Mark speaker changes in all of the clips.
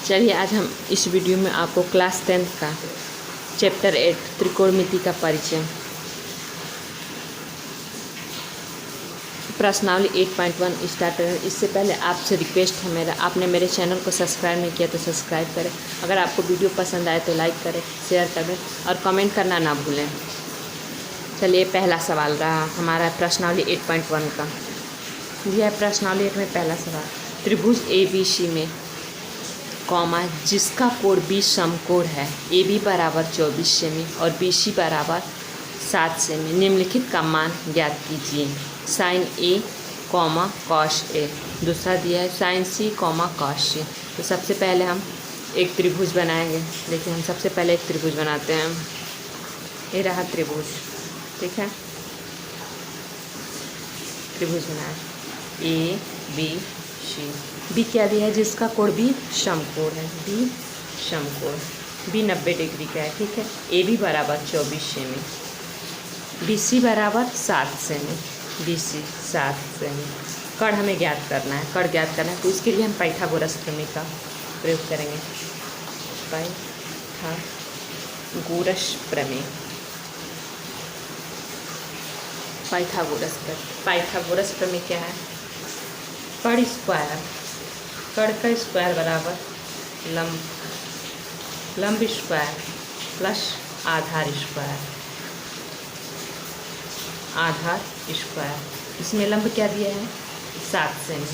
Speaker 1: चलिए आज हम इस वीडियो में आपको क्लास 10th का चैप्टर 8 त्रिकोणमिति का परिचय प्रश्नावली 8.1 स्टार्ट करें। इससे पहले आपसे रिक्वेस्ट है मेरा, आपने मेरे चैनल को सब्सक्राइब नहीं किया तो सब्सक्राइब करें। अगर आपको वीडियो पसंद आए तो लाइक करें, शेयर करें और कमेंट करना ना भूलें। चलिए पहला सवाल रहा हमारा प्रश्नावली 8.1 का। यह प्रश्नावली 8 में पहला सवाल, त्रिभुज ABC में कॉमा जिसका कोण 20 समकोण है, AB बराबर 24 सेमी और BC बराबर 7 सेमी, निम्नलिखित का मान ज्ञात कीजिए। Sine A comma cos A, दूसरा दिया है sine C comma cos C। तो सबसे पहले हम एक त्रिभुज बनाएंगे। देखिए हम सबसे पहले एक त्रिभुज बनाते हैं। ये रहा त्रिभुज, ठीक है। त्रिभुज बनाए ABC, बी क्या दिया है, जिसका कोण भी समकोण है, बी समकोण, बी 90 डिग्री का है, ठीक है। ए बी बराबर 24 सेमी, बी सी बराबर 7 सेमी, बी सी 7 सेमी। कर्ण हमें ज्ञात करना है, कर्ण ज्ञात करना है तो इसके लिए हम पाइथागोरस प्रमेय का प्रयोग करेंगे। पाइथागोरस प्रमेय, पाइथागोरस प्रमेय क्या है? कर्ण स्क्वायर, कर्ण का स्क्वायर बराबर लंब स्क्वायर प्लस आधार स्क्वायर, आधार स्क्वायर। इसमें लंब क्या दिया है? 7 सेमी।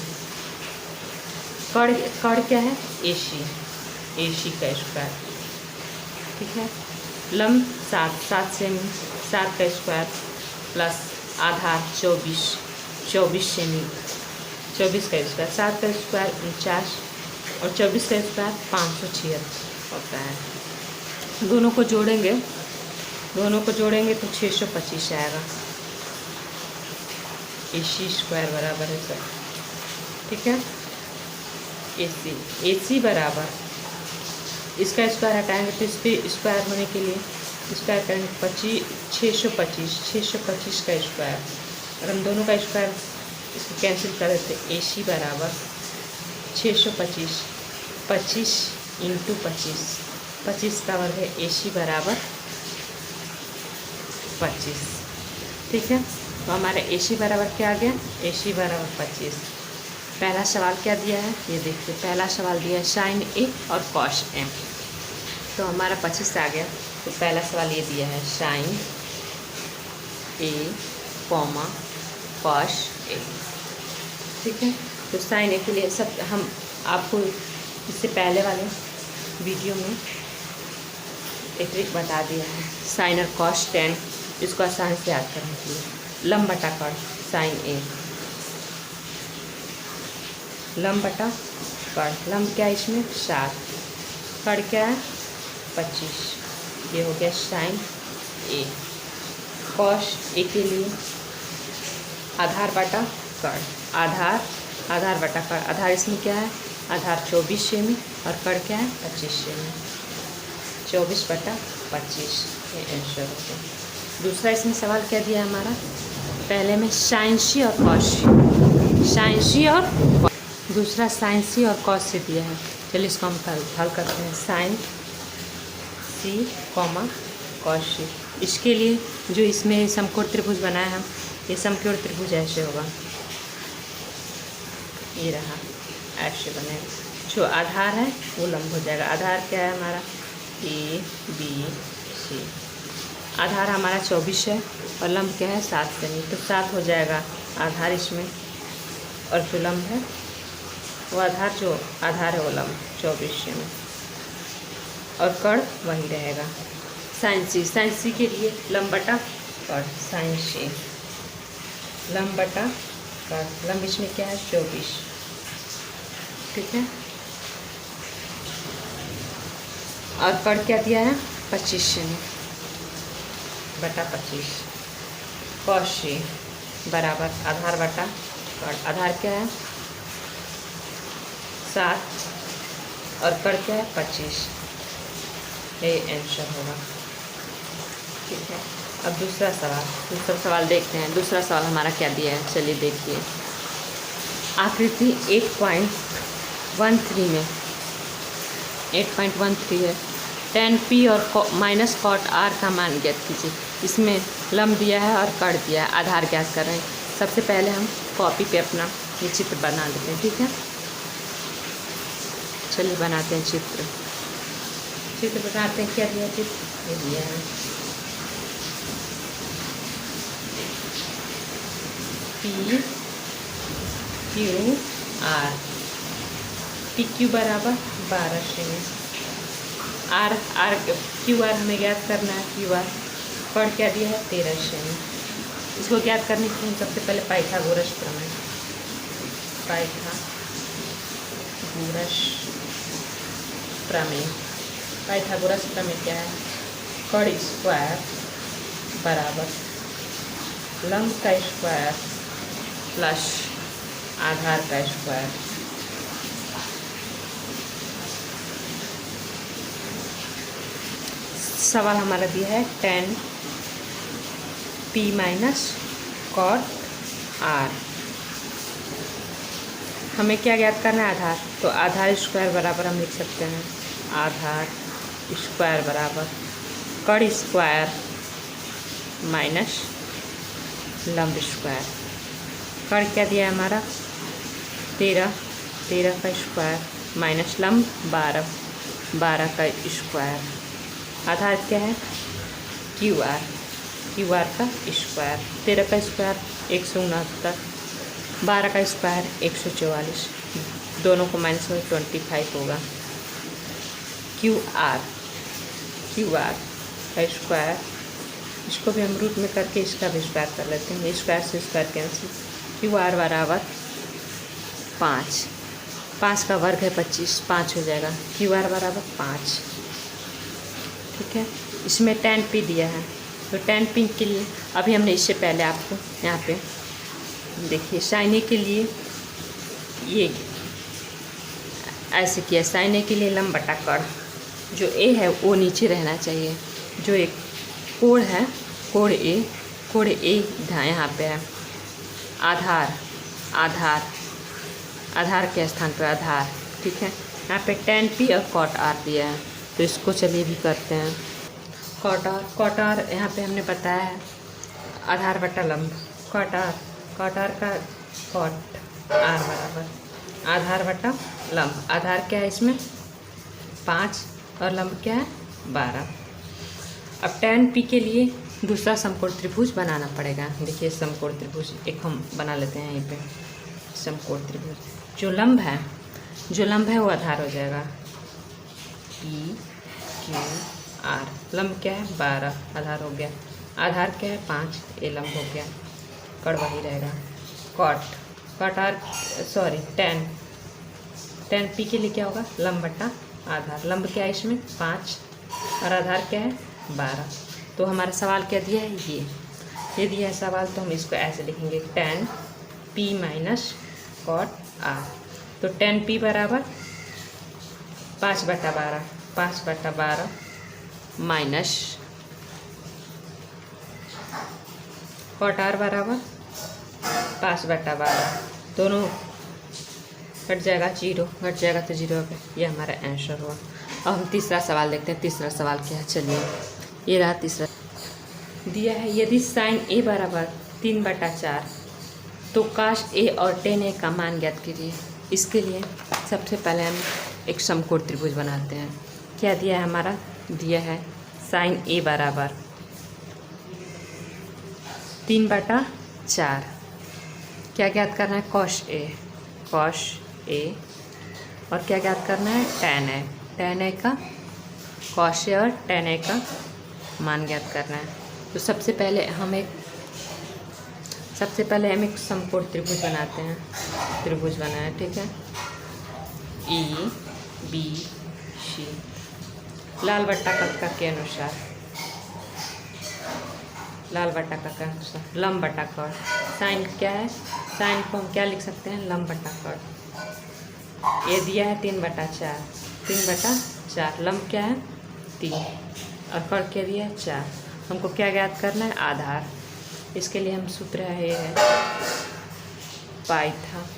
Speaker 1: कर्ण क्या है? AC का स्क्वायर, ठीक है। लंब 7 सेमी, 7 का स्क्वायर प्लस आधार 24 सेमी, 24 का स्क्वायर, 7 का स्क्वायर 49 और 24 का स्क्वायर 576 होता है। दोनों को जोड़ेंगे तो 625 आएगा। AC स्क्वायर बराबर है सर, ठीक है। AC बराबर, इसका स्क्वायर हटाएंगे तो इस पर स्क्वायर होने के लिए स्क्वायर करेंगे 625 का स्क्वायर, और हम दोनों का स्क्वायर इसको कैंसिल कर देते। AC बराबर 625, 25 इंटू 25 का वर्ग है। AC बराबर 25, ठीक है। तो हमारा AC बराबर क्या आ गया? AC बराबर 25। पहला सवाल क्या दिया है ये देखिए, पहला सवाल दिया है साइन A और कॉस M, तो हमारा 25 आ गया। तो पहला सवाल ये दिया है sine A comma cos A, ठीक है। तो साइन A के लिए सब हम आपको इससे पहले वाले वीडियो में एक ट्रिक बता दिया है, साइन और कॉस tan, इसको आसानी से याद करने के लिए। लंब बटा कर्ण, साइन A, लंब बटा कर्ण, लंब क्या है इसमें? 7, कर्ण क्या है? 25, ये हो गया साइन A। कॉस A के लिए आधार बटा कर्ण, आधार बटा कर्ण, आधार इसमें क्या है? आधार 24 सेमी और कर्ण क्या है? 25 सेमी, 24 बटा 25, ये आंसर हो गया। दूसरा इसमें सवाल क्या दिया है हमारा? पहले में साइन C और कॉस C, दूसरा साइन C और कॉस C दिया है। चलिए इसको हम हल करते हैं। Sine C comma cos C, इसके लिए जो इसमें समकोण त्रिभुज बनाया हम, ये समकोण त्रिभुज ऐसे होगा, ये रहा, ऐसे बनेगा। जो आधार है वो लंब हो जाएगा। आधार क्या है हमारा? ABC, आधार हमारा 24 है और लंब क्या है? 7 सेमी, तो 7 हो जाएगा आधार इसमें, और जो लंब है वो आधार है वो लंब 24 सेमी, और कर्ण वही रहेगा। साइन C के लिए लंब बटा कर्ण, साइन C, लंब बटा कर्ण, लंब इसमें क्या है? 24, ठीक है। और कर्ण क्या दिया है? 25 सेमी बटा 25, कॉस C बराबर आधार बटा कर्ण, आधार क्या है? 7 और कर्ण क्या है? 25, ये आंसर होगा, ठीक है। अब दूसरा सवाल देखते हैं। दूसरा सवाल हमारा क्या दिया है, चलिए देखिए। आकृति 8.13 में 8.13 है। tan p और माइनस कॉट r का मान ज्ञात कीजिए। इसमें लंब दिया है और कड़ दिया है, आधार ज्ञात कर रहे हैं। सबसे पहले हम कॉपी पे अपना ये चित्र बना लेते हैं, ठीक है। चलिए बनाते हैं चित्र बनाते हैं। क्या दिया चित्र? ये दिया है P Q R. P Q बराबर 12 सेमी। आर क्यू आर हमें ज्ञात करना है। क्यू आर कड़ क्या दिया है? 13 सेमी। इसको ज्ञात करने के लिए सबसे पहले पाइथागोरस प्रमेय क्या है? कड़ स्क्वायर बराबर लंब का स्क्वायर प्लस आधार का स्क्वायर। सवाल हमारा दिया है tan p minus cot r। हमें क्या ज्ञात करना है? आधार। तो आधार स्क्वायर बराबर हम लिख सकते हैं आधार स्क्वायर बराबर कड़ स्क्वायर माइनस लंब स्क्वायर। कड़ क्या दिया है हमारा? 13 का स्क्वायर माइनस लंब 12 का स्क्वायर। आधार क्या है? क्यू आर का स्क्वायर। 13 का स्क्वायर 169, 12 का स्क्वायर 144, दोनों को माइनस में 25 होगा। क्यू आर का स्क्वायर, इसको भी हम रूट में करके इसका भी स्क्वायर कर लेते हैं। स्क्वायर से स्क्वायर कैंसिल। क्यू आर बराबर 5 का वर्ग है 25, 5 हो जाएगा। क्यू आर बराबर 5, ठीक है। इसमें tan p दिया है, तो tan p के लिए अभी हमने इससे पहले आपको यहाँ पे देखिए sin a के लिए ये ऐसे किया। sin a के लिए लंब बटा कड़, जो a है वो नीचे रहना चाहिए। जो एक कोण है कोण a यहाँ पे है। आधार के स्थान पर आधार, ठीक है। यहाँ पे tan p और cot r दिया है, तो इसको चलिए भी करते हैं। कॉट आर यहाँ पे हमने बताया है आधार बटा लंब। कॉट आर का कॉट आर बराबर आधार बटा लंब। आधार क्या है इसमें? 5 और लंब क्या है? 12। अब tan p के लिए दूसरा समकोण त्रिभुज बनाना पड़ेगा। देखिए समकोण त्रिभुज एक हम बना लेते हैं यहीं पे। समकोण त्रिभुज जो लंब है वो आधार हो जाएगा P Q R। लंब क्या है? 12, आधार हो गया। आधार क्या है? 5, ये लंब हो गया। कड़ वही रहेगा। tan p के लिए क्या होगा? लंब बटा आधार। लंब क्या है इसमें? 5 और आधार क्या है? 12। तो हमारा सवाल क्या दिया है? ये दिया है सवाल, तो हम इसको ऐसे लिखेंगे tan p minus cot r। तो tan p बराबर 5/12 माइनस कॉट r बराबर 5/12। दोनों कट जाएगा, 0 घट जाएगा तो 0 हो गया। ये हमारा आंसर हुआ। अब हम तीसरा सवाल देखते हैं। तीसरा सवाल क्या है? चलिए ये रहा तीसरा। दिया है यदि sin a बराबर 3/4 तो cos a और tan a का मान ज्ञात कीजिए। इसके लिए सबसे पहले हम एक समकोण त्रिभुज बनाते हैं। क्या दिया है हमारा? दिया है sin a बराबर 3/4। क्या ज्ञात करना है? cos a और क्या ज्ञात करना है? tan a का cos a और tan a का मान ज्ञात करना है। तो सबसे पहले हम एक समकोण त्रिभुज बनाते हैं। त्रिभुज बनाया, ठीक है। E B C लाल बट्टा कक्का के अनुसार लंब बटा कड़। साइन क्या है? साइन को हम क्या लिख सकते हैं? लंब बटा कड़। ये दिया है 3/4 लंब क्या है? 3 और कड़ क्या दिया है? 4। हमको क्या ज्ञात करना है? आधार। इसके लिए हम सूत्र है ये है पाइथागोरस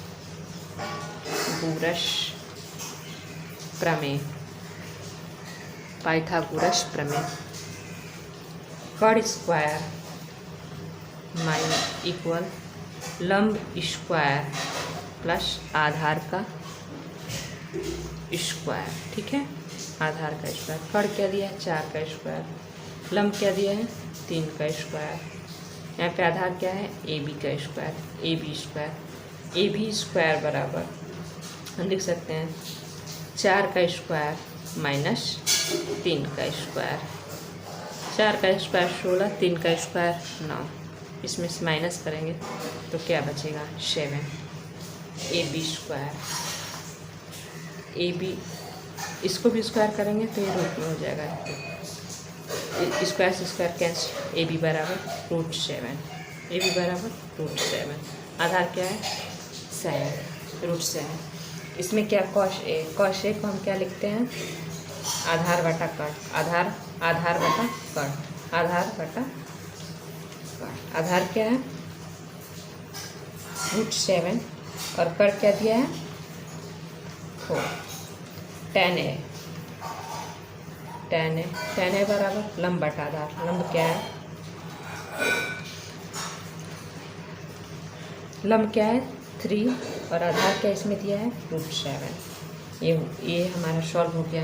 Speaker 1: प्रमेय। पाइथागोरस प्रमेय। कर्ण स्क्वायर माइनस इक्वल लंब स्क्वायर प्लस आधार का स्क्वायर। ठीक है, आधार का स्क्वायर। कर्ण क्या दिया है 4 का स्क्वायर, लंब क्या दिया है 3 का स्क्वायर, यहाँ पे आधार क्या है ए बी का square, A B square. A B square बराबर हम लिख सकते हैं 4 का स्क्वायर माइनस 3 का स्क्वायर। 4 का स्क्वायर 16, 3 का स्क्वायर 9, इसमें से माइनस करेंगे तो क्या बचेगा 7। A B square, A B इसको भी स्क्वायर करेंगे तो ये रूट में हो जाएगा, स्क्वायर से स्क्वायर कैंसिल। ए बी बराबर √7, ए बी बराबर √7। आधार क्या है 7, √7। इसमें क्या कॉश ए को हम क्या लिखते हैं आधार बटा कर्ण, आधार बटा कर्ण, आधार बटा कर्ण। आधार क्या है √7 और कर्ण क्या दिया है 4, tan a बराबर लंब बटा आधार। लंब क्या है, लंब क्या है 3 और आधार क्या इसमें दिया है √7। ये हमारा सॉल्व हो गया।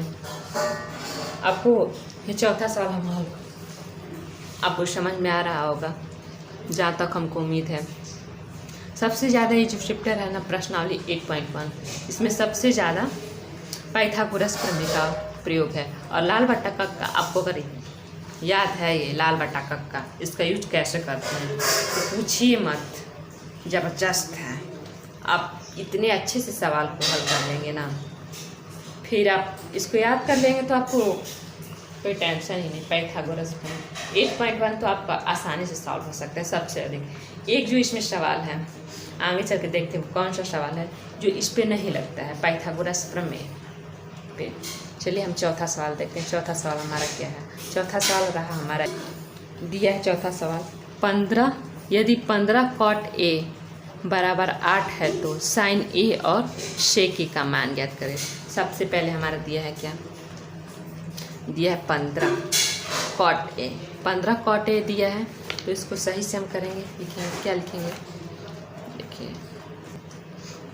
Speaker 1: आपको ये चौथा सवाल हम हल आपको समझ में आ रहा होगा, जहाँ तक हमको उम्मीद है। सबसे ज़्यादा ये जो चैप्टर है ना प्रश्नावली 8.1, इसमें सबसे ज़्यादा पाइथागोरस प्रमेय का प्रयोग है। और लाल बट्टा कक्का आपको अगर याद है, ये लाल बट्टा कक्का इसका यूज कैसे करते हैं तो पूछिए मत, ज़बरदस्त है। आप इतने अच्छे से सवाल को हल कर लेंगे ना, फिर आप इसको याद कर लेंगे तो आपको कोई टेंशन ही नहीं। पाइथागोरस प्रमेय 8.1 तो आपका आसानी से सॉल्व हो सकता है सबसे अधिक। एक जो इसमें सवाल है, आगे चल के देखते हैं कौन सा सवाल है जो इस पे नहीं लगता है पाइथागोरस प्रमेय पे। चलिए हम चौथा सवाल देखते हैं। चौथा सवाल हमारा क्या है, चौथा सवाल रहा हमारा दिया है चौथा सवाल 15, यदि 15 cot A बराबर 8 है तो sin A और sec A का मान ज्ञात करें। सबसे पहले हमारा दिया है क्या, दिया है 15 cot A, 15 cot A दिया है तो इसको सही से हम करेंगे, लिखेंगे क्या लिखेंगे, देखिए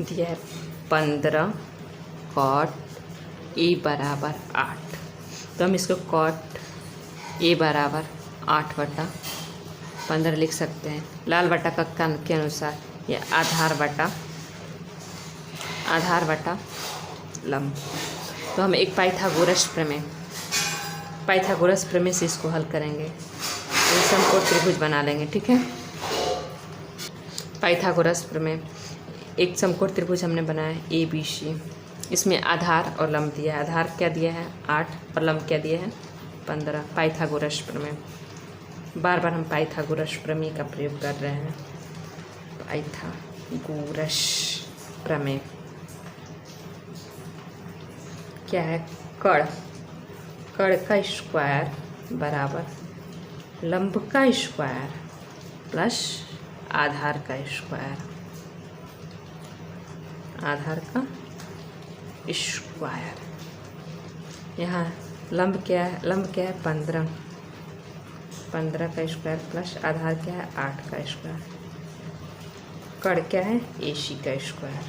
Speaker 1: दिया है 15 cot A बराबर 8, तो हम इसको cot A बराबर 8/15 लिख सकते हैं। लाल बटा कक्का के अनुसार ये आधार बटा लंब। तो हम एक पाइथागोरस प्रमेय से इसको हल करेंगे, तो समकोण त्रिभुज बना लेंगे। ठीक है, पाइथागोरस प्रमेय, एक समकोण त्रिभुज हमने बनाया ABC, इसमें आधार और लंब दिया है। आधार क्या दिया है 8 और लंब क्या दिया है 15। पाइथागोरस प्रमेय, बार बार हम पाइथागोरस प्रमेय का प्रयोग कर रहे हैं। पाइथागोरस प्रमेय क्या है, कर्ण का स्क्वायर बराबर लंब का स्क्वायर प्लस आधार का स्क्वायर, आधार का स्क्वायर। यहाँ लंब क्या है 15 का स्क्वायर प्लस आधार क्या है 8 का स्क्वायर। कर्ण क्या है AC का स्क्वायर,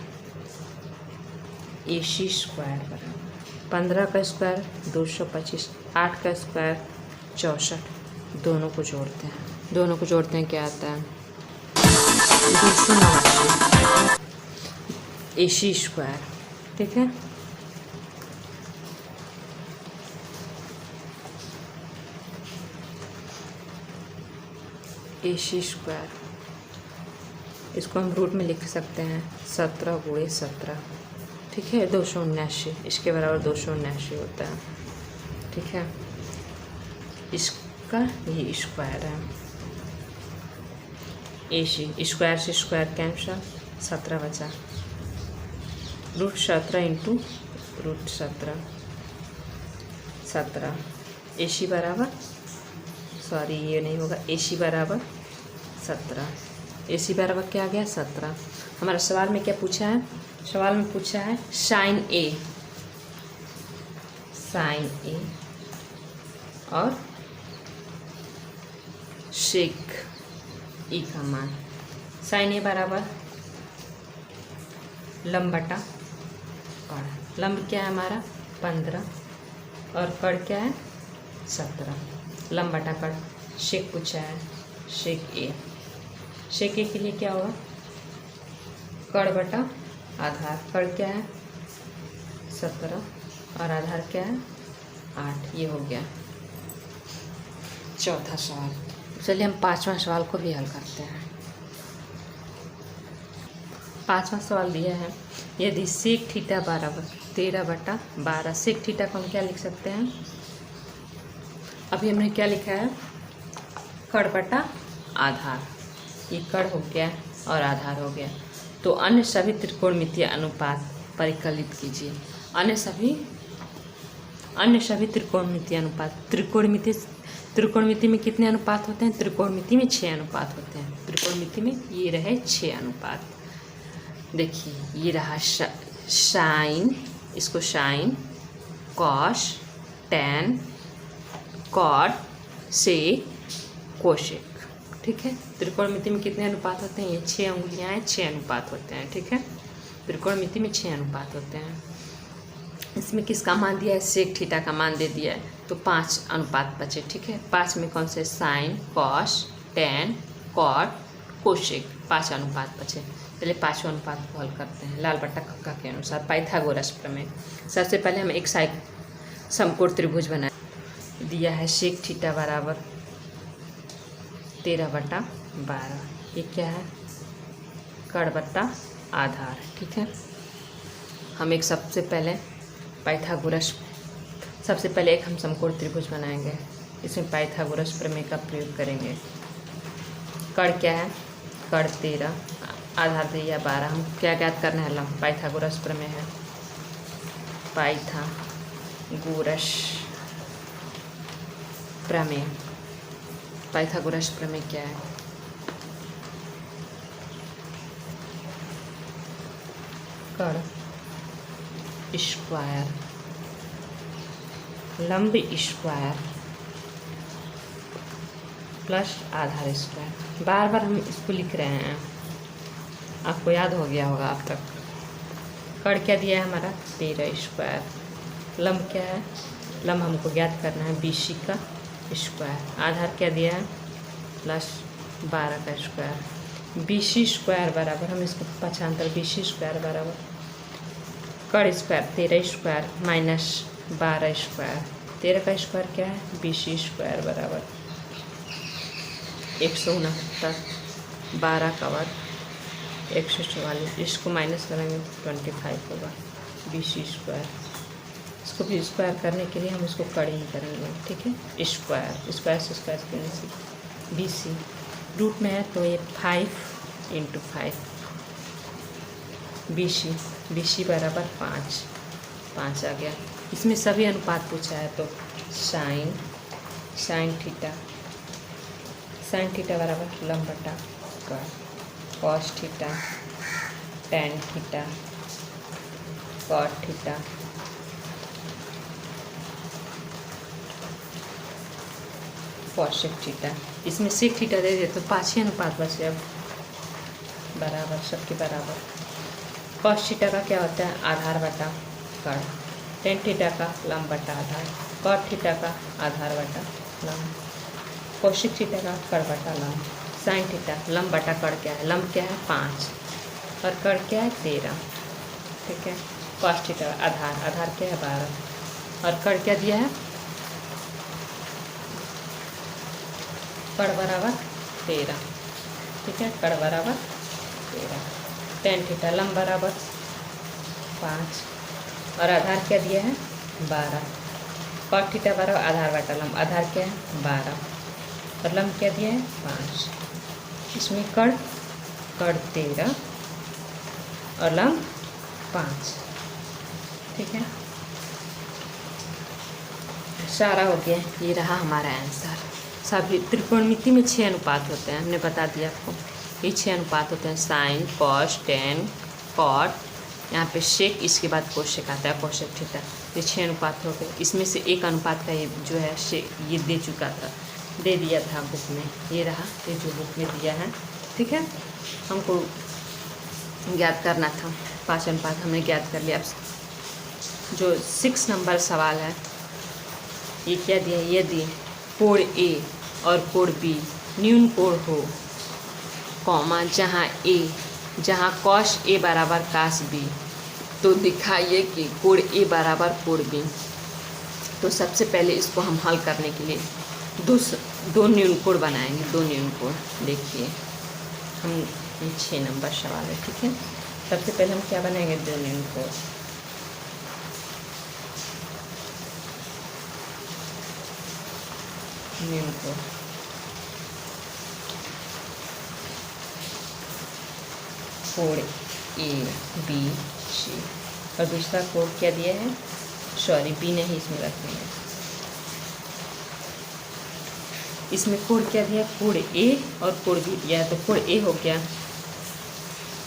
Speaker 1: AC स्क्वायर बराबर 15 का स्क्वायर 225, 8 का स्क्वायर 64। दोनों को जोड़ते हैं क्या आता है 289 AC स्क्वायर। ठीक है, AC स्क्वायर, इसको हम रूट में लिख सकते हैं 17 × 17। ठीक है, 279, इसके बराबर 279 होता है। ठीक है, इसका ये स्क्वायर है। AC स्क्वायर से स्क्वायर कैंसल, 17 बचा, √17 × √17 17। AC बराबर, सॉरी ये नहीं होगा, AC बराबर 17। AC बराबर क्या आ गया 17। हमारा सवाल में क्या पूछा है, सवाल में पूछा है sin A और सेक ई का मान। साइन ए बराबर लंब बटा कड़। लंब क्या है हमारा 15 और कड़ क्या है 17। लंब बटा कड़। शेक पूछा है, शेक ए। शेक ए के लिए क्या होगा कड़ बटा आधार। कड़ क्या है 17 और आधार क्या है 8। ये हो गया चौथा सवाल। चलिए हम पांचवा सवाल को भी हल करते हैं। पांचवा सवाल दिया है, यदि सेक थीटा बराबर 13/12। सेक थीटा को हम क्या लिख सकते हैं, अभी हमने क्या लिखा है कड़ बटा आधार। ये कड़ हो गया और आधार हो गया। तो अन्य सभी त्रिकोणमितीय अनुपात परिकलित कीजिए। अन्य सभी त्रिकोणमितीय अनुपात। त्रिकोणमिति में कितने अनुपात होते हैं, त्रिकोणमिति में 6 अनुपात होते हैं। त्रिकोणमिति में ये रहे 6 अनुपात। देखिए ये रहा साइन, इसको साइन, कॉस, टैन, कॉट, सेक, कोसेक। ठीक है, त्रिकोणमिति में कितने अनुपात होते हैं, ये 6 उंगलियां हैं, 6 अनुपात होते हैं। ठीक है, त्रिकोणमिति में 6 अनुपात होते हैं। इसमें किसका मान दिया है, सेक थीटा का मान दे दिया है, तो 5 अनुपात बचे। ठीक है, 5 में कौन से, sine, cos, tan, cot, cosec, 5 अनुपात बचे। चलिए 5 अनुपात को हल करते हैं लाल बट्टा कक्का के अनुसार पाइथागोरस प्रमेय। सबसे पहले हम एक साइड समकोण त्रिभुज बनाए। दिया है सेक थीटा बराबर 13/12। ये क्या है कड़ बट्टा आधार। ठीक है, हम एक सबसे पहले एक हम समकोण त्रिभुज बनाएंगे। इसमें पाइथागोरस प्रमेय का प्रयोग करेंगे। कड़ क्या है, कड़ 13, आधार दिया 12। हम क्या ज्ञात करना है, लंब। पाइथागोरस प्रमेय है, पाइथागोरस प्रमेय। पाइथागोरस प्रमेय क्या है, कड़ स्क्वायर लंब स्क्वायर प्लस आधार स्क्वायर। बार बार हम इसको लिख रहे हैं, आपको याद हो गया होगा अब तक। कड़ क्या दिया है हमारा 13 स्क्वायर। लंब क्या है, लंब हमको ज्ञात करना है BC का स्क्वायर। आधार क्या दिया है प्लस 12 का स्क्वायर। BC स्क्वायर बराबर, हम इसको पक्षांतर, BC स्क्वायर बराबर कड़ स्क्वायर 13 स्क्वायर माइनस 12 स्क्वायर। 13 का स्क्वायर क्या है, BC स्क्वायर बराबर 169। 12 का वर्ग 144। इसको माइनस करेंगे तो 25 होगा BC स्क्वायर। इसको भी स्क्वायर करने के लिए हम इसको कड़ ही करेंगे। ठीक है, स्क्वायर स्क्वायर से स्क्वायर करने से BC रूट में है तो ये 5 × 5 BC बराबर 5 आ गया। इसमें सभी अनुपात पूछा है तो साइन थीटा बराबर लंब बटा कड़। Cos theta, tan theta, cot theta, cosec theta. इसमें सेक थीटा दे दे तो 5 ही अनुपात बचे अब बराबर, सबके बराबर। कॉस थीटा का क्या होता है, आधार बटा कड़। टेन थीटा का लंब बटा आधार। कॉट थीटा का आधार बटा लंब। कोसेक थीटा का कड़ बटा लंब। साइन थीटा लंब बटा कड़ क्या है, लंब क्या है 5 और कड़ क्या है 13। ठीक है, कॉस थीटा आधार क्या है 12 और कड़ क्या दिया है, कड़ बराबर 13। ठीक है, कड़ बराबर 13। टेन थीटा लंब बराबर 5 और आधार क्या दिया है 12। कॉट थीटा बराबर आधार बटा लंब। आधार क्या है 12 और लंब क्या दिया है 5। इसमें कड़ 13 और लंब 5। ठीक है, सारा हो गया। ये रहा हमारा आंसर। सभी त्रिकोणमिति में 6 अनुपात होते हैं, हमने बता दिया आपको। ये 6 अनुपात होते हैं, साइन, कॉस, टैन, कॉट, यहाँ पे शेक, इसके बाद कोशेक आता है, कोशेक थीटा। ये 6 अनुपात हो गए। इसमें से एक अनुपात का ये जो है शेक ये दे चुका था, दे दिया था बुक में, ये रहा, ये जो बुक में दिया है, ठीक है। हमको ज्ञात करना था 5 अनुपात, हमने ज्ञात कर लिया। अब जो 6 नंबर सवाल है, ये क्या दिया, ये दिए कोण ए और कोण बी न्यून कोण हो, कॉमा जहाँ कॉस ए बराबर कास बी, तो दिखाइए कि कोण ए बराबर कोण बी। तो सबसे पहले इसको हम हल करने के लिए दो न्यून कोण बनाएंगे, 2 न्यून कोण। देखिए हम, ये 6 नंबर सवाल है, ठीक है। सबसे पहले हम क्या बनाएंगे, 2 न्यून कोण। न्यून कोण कोण ए बी सी, और दूसरा कोण क्या दिया है, सॉरी बी नहीं इसमें रखेंगे, इसमें कोण क्या दिया, कोण ए और कोण बी दिया है। तो कोण ए हो गया,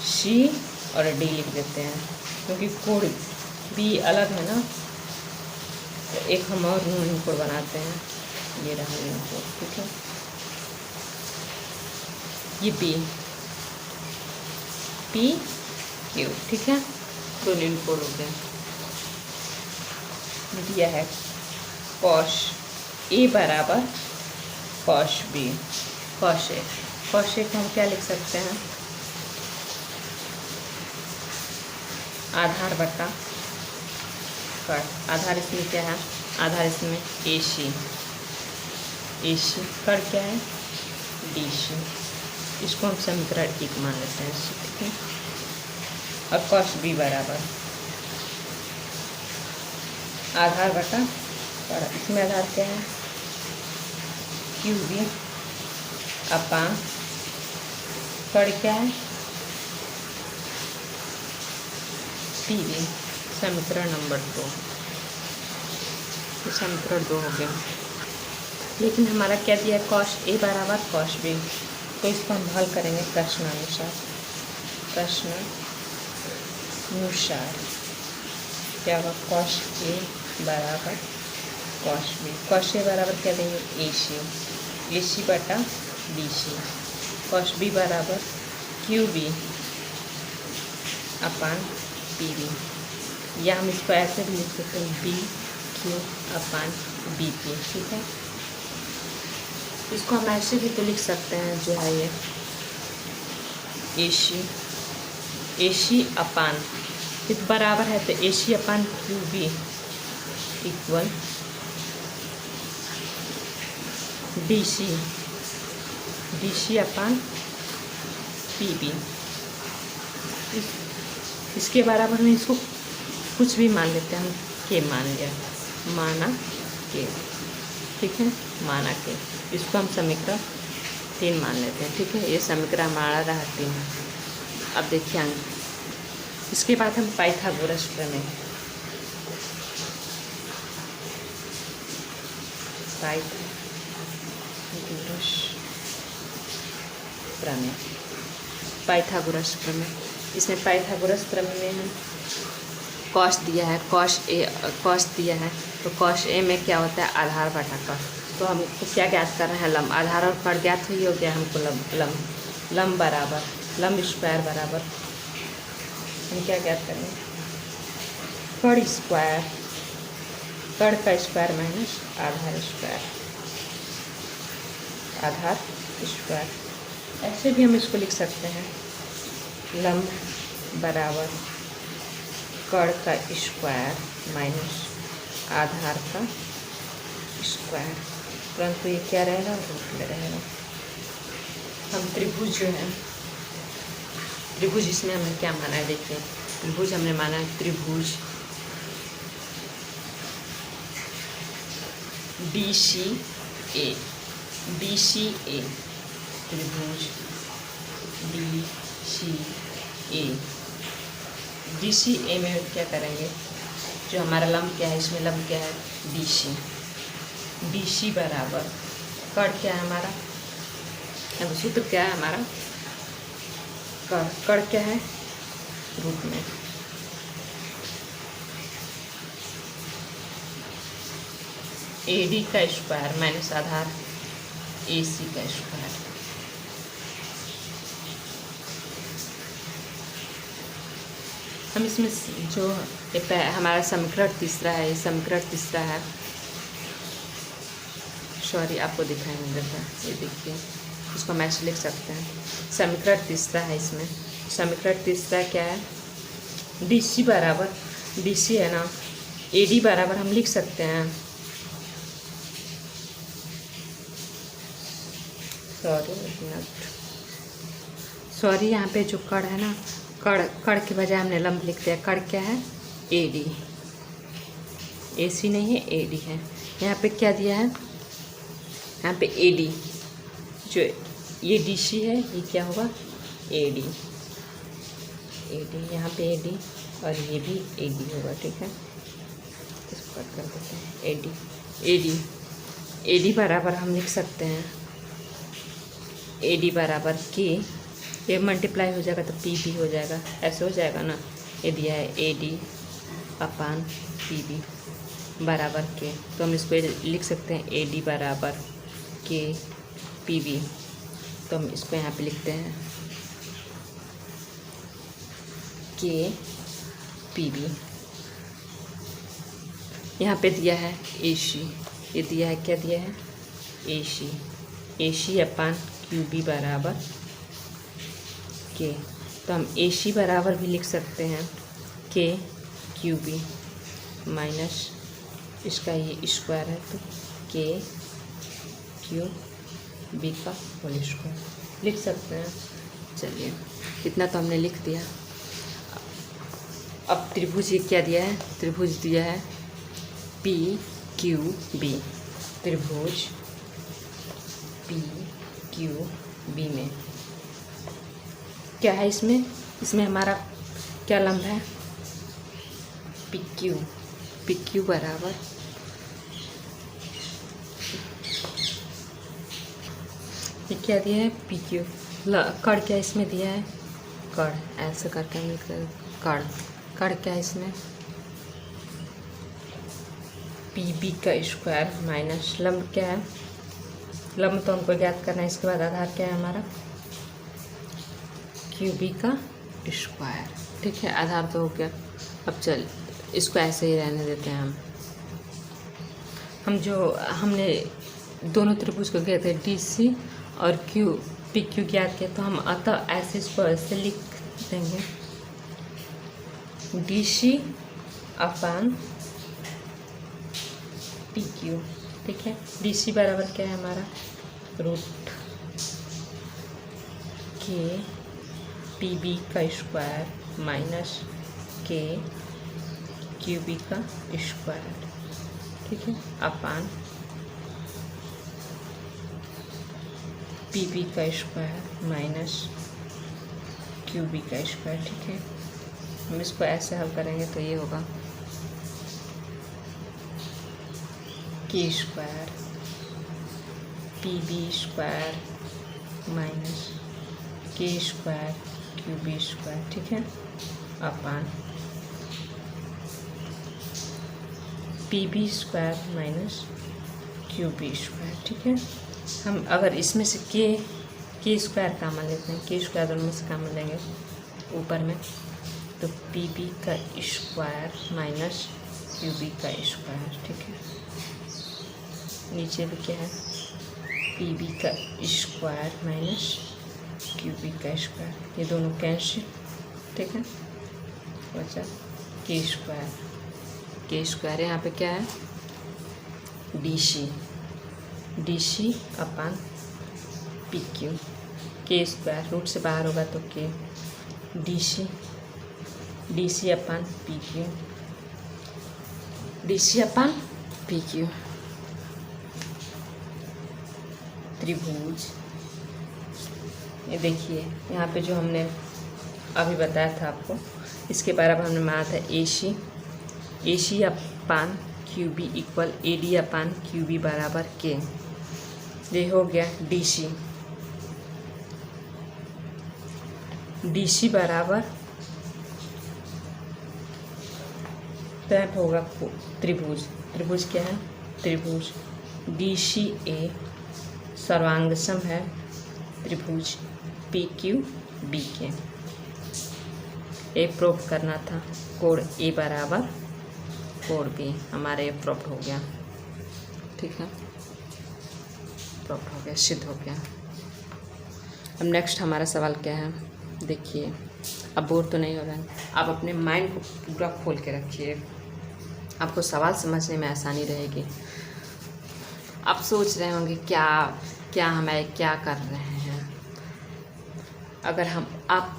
Speaker 1: सी और डी लिख देते हैं, क्योंकि कोण बी अलग है ना, तो एक हम और न्यून कोण बनाते हैं, ये रहा न्यून कोण, ठीक है। ये बी पी क्यू, ठीक है, 2 न्यून कोण हो गए। दिया है कॉस ए बराबर कॉस बी, कॉस ए को हम क्या लिख सकते हैं, आधार बटा कट। आधार इसमें क्या है, आधार इसमें ए सी कट क्या है, डी सी। इसको हम समीकरण 1 मान लेते हैं, ठीक है। और कॉस बी बराबर आधार बटा कट, इसमें आधार क्या है, क्यू बी अपान कट क्या है, पी बी। समीकरण नंबर 2, समीकरण 2 हो गया। लेकिन हमारा क्या दिया है, कॉस ए बराबर कॉस बी, तो इसको हम हल करेंगे प्रश्नानुसार। क्या होगा, कॉस ए बराबर कॉस बी, कॉस ए बराबर क्या देंगे, ए सी बटा बी सी, कॉस बी बराबर क्यू बी अपान पी बी, या हम इसको ऐसे भी लिख सकते हैं, बी क्यू अपान बी पी, ठीक है। इसको हम ऐसे भी तो लिख सकते हैं, जो है ये ए सी अपान, ये तो बराबर है, तो A C upon Q B equal D C upon P B. इसके बराबर में इसको कुछ भी मान लेते हैं हम, के मान लिया, माना के, ठीक है, माना के। इसको हम समीकरण 3 मान लेते हैं, ठीक है। ये समीकरण हमारा रहा 3। अब देखिए अंक, इसके बाद हम पाइथागोरस प्रमेय, पाइथागोरस प्रमेय। इसमें पाइथागोरस प्रमेय में हम कॉस दिया है, कॉस दिया है, तो कॉस ए में क्या होता है, आधार बटा कट। तो हमको क्या ज्ञात करना है, लंब। आधार और कट ज्ञात ही हो गया हमको, लंब बराबर लंब स्क्वायर बराबर, हम क्या ज्ञात करेंगे, कड़ स्क्वायर, कड़ का स्क्वायर माइनस आधार स्क्वायर। ऐसे भी हम इसको लिख सकते हैं, लंब बराबर कड़ का स्क्वायर माइनस आधार का स्क्वायर, परंतु ये क्या रहेगा, रूट में रहेगा। हम त्रिभुज जो है, त्रिभुज इसमें हमने क्या माना है, देखिए त्रिभुज हमने माना है, त्रिभुज बी सी ए, त्रिभुज बी सी ए में क्या करेंगे, जो हमारा लंब क्या है, इसमें लंब क्या है, बी सी बराबर कड़ क्या है हमारा, सूत्र क्या है हमारा, कड़ क्या है, रूट में AD का स्क्वायर माइनस आधार AC का स्क्वायर। हम इसमें जो हमारा समीकरण तीसरा है, ये समीकरण तीसरा है, सॉरी आपको दिखाई नहीं देता, ये देखिए, इसको हम ऐसे लिख सकते हैं। समीकरण तीसरा है, इसमें समीकरण तीसरा क्या है, DC बराबर, DC है ना, AD बराबर हम लिख सकते हैं, सॉरी यहाँ पे जो कड़ है ना, कड़ के बजाय हमने लंब लिख दिया। कड़ क्या है, AD, AC नहीं है, AD है। यहाँ पे क्या दिया है, यहाँ पे AD, जो ये DC है, ये क्या होगा, AD, यहाँ पे AD और ये भी AD होगा, ठीक है। इसको कट कर देते हैं। AD बराबर हम लिख सकते हैं, AD बराबर के, ये मल्टीप्लाई हो जाएगा तो PB हो जाएगा, ऐसे हो जाएगा ना। ये दिया है AD अपान PB बराबर के, तो हम इसको लिख सकते हैं AD बराबर के PB। तो हम इसको यहाँ पे लिखते हैं के PB। यहाँ पे दिया है AC, ये दिया है, क्या दिया है, AC अपान QB बराबर के। तो हम AC बराबर भी लिख सकते हैं के QB माइनस इसका ये स्क्वायर है, तो के QB का होल स्क्वायर लिख सकते हैं। चलिए, इतना तो हमने लिख दिया। अब त्रिभुज ये क्या दिया है, त्रिभुज दिया है PQB, त्रिभुज PQB में क्या है, इसमें हमारा क्या लंब है, PQ बराबर ये क्या दिया है, PQ। कड़ क्या इसमें दिया है, कड़, ऐसे करके हम लिख रहे हैं, कड़ क्या है इसमें, PB का स्क्वायर माइनस लंब क्या है, लंब तो हमको ज्ञात करना है, इसके बाद आधार क्या है हमारा, QB का स्क्वायर, ठीक है। आधार तो हो गया। अब चल इसको ऐसे ही रहने देते हैं। हम जो हमने दोनों त्रिभुज को गए थे DC और PQ ज्ञात किया, तो हम अतः ऐसे इसको ऐसे लिख देंगे, DC अपान PQ, ठीक है। DC बराबर क्या है हमारा, रूट के PB का स्क्वायर माइनस के QB का स्क्वायर, ठीक है, अपान PB का स्क्वायर माइनस QB का स्क्वायर, ठीक है। हम इसको ऐसे हल करेंगे तो ये होगा के स्क्वायर PB स्क्वायर माइनस के स्क्वायर QB स्क्वायर, ठीक है, अपान PB square minus QB square, ठीक है। हम अगर इसमें से के स्क्वायर कामन लेते हैं, के स्क्वायर दोनों में से कामन लेंगे ऊपर में, तो PB का स्क्वायर माइनस QB का स्क्वायर, ठीक है। नीचे भी क्या है, PB का स्क्वायर माइनस QB का स्क्वायर, ये दोनों कैंसिल, ठीक है। बचा के स्क्वायर, यहाँ पे क्या है, DC अपान PQ, के स्क्वायर रूट से बाहर होगा तो के, DC अपान PQ, त्रिभुज। ये देखिए यहाँ पे जो हमने अभी बताया था आपको, इसके बराबर हमने माना था AC अपान QB इक्वल AD अपान QB बराबर के। ये हो गया DC बराबर तय होगा त्रिभुज क्या है, त्रिभुज DCA सर्वांग सम है त्रिभुज PQBK। ये प्रूव करना था। कोण A बराबर कोण B, हमारा ये प्रूव हो गया। ठीक है, प्रूव हो गया, सिद्ध हो गया। अब नेक्स्ट हमारा सवाल क्या है, देखिए। अब बोर तो नहीं हो रहा है, आप अपने माइंड को पूरा खोल के रखिए, आपको सवाल समझने में आसानी रहेगी। आप सोच रहे होंगे क्या हमें क्या कर रहे हैं। अगर आप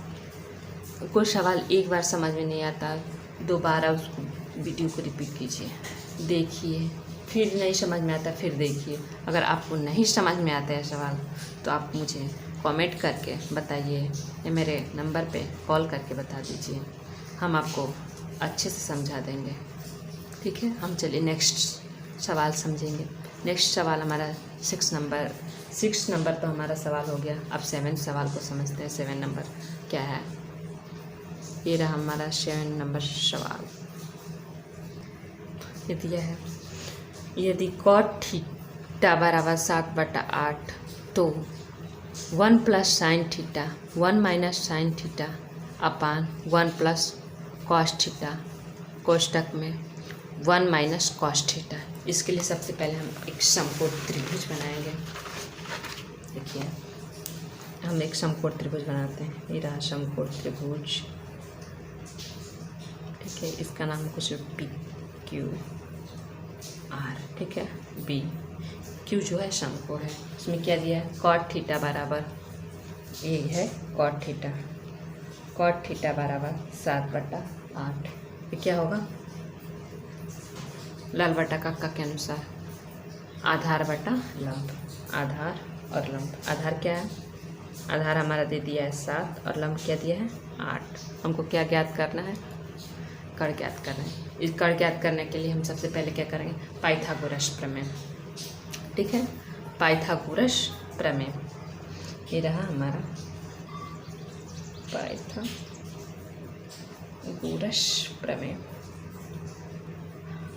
Speaker 1: कोई सवाल एक बार समझ में नहीं आता, दोबारा उस वीडियो को रिपीट कीजिए, देखिए, फिर नहीं समझ में आता फिर देखिए। अगर आपको नहीं समझ में आता है सवाल तो आप मुझे कमेंट करके बताइए या मेरे नंबर पे कॉल करके बता दीजिए, हम आपको अच्छे से समझा देंगे। ठीक है, हम चलिए नेक्स्ट सवाल समझेंगे। नेक्स्ट सवाल हमारा 6 नंबर तो हमारा सवाल हो गया। अब 7 सवाल को समझते हैं। 7 नंबर क्या है, ये रहा हमारा 7 नंबर सवाल। ये दिया है, यदि cot थीटा बराबर 7/8 तो 1 + sin theta 1 - sin theta upon 1 + cos theta कोष्टक में 1 - cos थीटा। इसके लिए सबसे पहले हम एक समकोण त्रिभुज बनाएंगे। देखिए, हम एक समकोण त्रिभुज बनाते हैं। ये रहा समकोण त्रिभुज। ठीक है, इसका नाम कुछ PQR। ठीक है, B Q जो है समकोण है। इसमें क्या दिया है, cot थीटा बराबर, ये है cot थीटा बराबर 7/8। ये क्या होगा, लाल बटा काका के अनुसार आधार बटा लंब, आधार और लंब। आधार क्या है, आधार हमारा दे दिया है 7 और लंब क्या दिया है 8। हमको क्या ज्ञात करना है, कण ज्ञात करना है। इस कण ज्ञात करने के लिए हम सबसे पहले क्या करेंगे, पाइथागोरस प्रमेय। ठीक है, पाइथागोरस प्रमेय। ये रहा हमारा पाइथागोरस प्रमेय।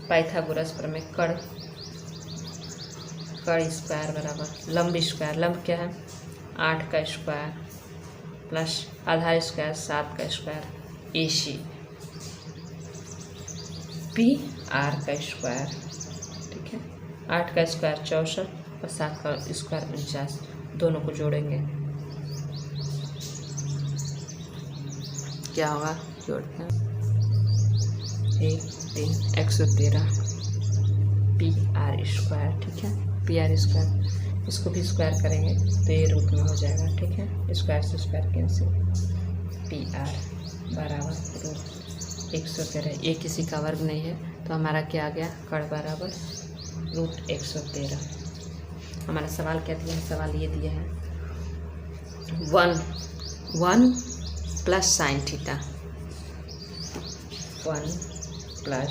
Speaker 1: पाइथागोरस प्रमेय, कण स्क्वायर बराबर लंब स्क्वायर। लंब क्या है, 8 का स्क्वायर प्लस आधार स्क्वायर 7 का स्क्वायर AC PR का स्क्वायर। ठीक है, 8 का स्क्वायर 64 और 7 का स्क्वायर 49, दोनों को जोड़ेंगे क्या होगा, जोड़ते हैं 1 3 113 PR स्क्वायर। ठीक है, PR स्क्वायर, इसको भी स्क्वायर करेंगे तो ये रूट में हो जाएगा। ठीक है, स्क्वायर से स्क्वायर कैंसिल, PR बराबर रूट 113। ये किसी का वर्ग नहीं है तो हमारा क्या आ गया, कण बराबर रूट 113। हमारा सवाल क्या दिया है, सवाल ये दिया है 1 + sin थीटा 1 +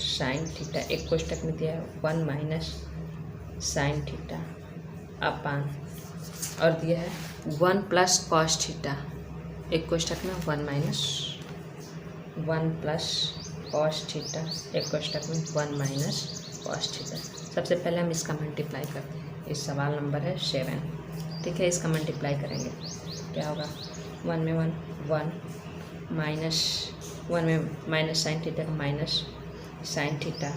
Speaker 1: sin थीटा, एक कोष्टक में दिया है 1 - sin थीटा अपान, और दिया है 1 + cos थीटा, एक कोष्टक में 1 + cos थीटा, एक कोष्टक में 1 - cos थीटा। सबसे पहले हम इसका मल्टीप्लाई करते हैं। इस सवाल नंबर है 7। ठीक है, इसका मल्टीप्लाई करेंगे क्या होगा, 1 में 1 1 -1 में sin थीटा का माइनस sin थीटा।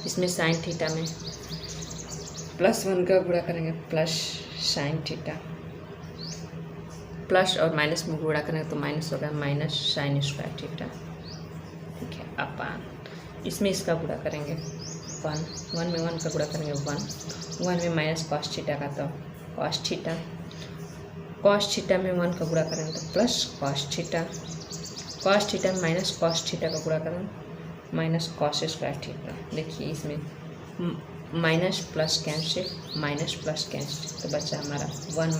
Speaker 1: इसमें sin थीटा में +1 का गुणा करेंगे प्लस sin थीटा, प्लस और माइनस में गुणा करेंगे तो माइनस होगा -sin स्क्वायर थीटा। ठीक है, अपान इसमें इसका गुणा करेंगे 1 में 1 का गुणा करेंगे 1 में -cos थीटा का तो cos थीटा में 1 का गुणा करेंगे तो प्लस cos थीटा में -cos थीटा का गुणा करेंगे -cos स्क्वायर थीटा। देखिए इसमें माइनस प्लस कैंसिल तो बचा हमारा 1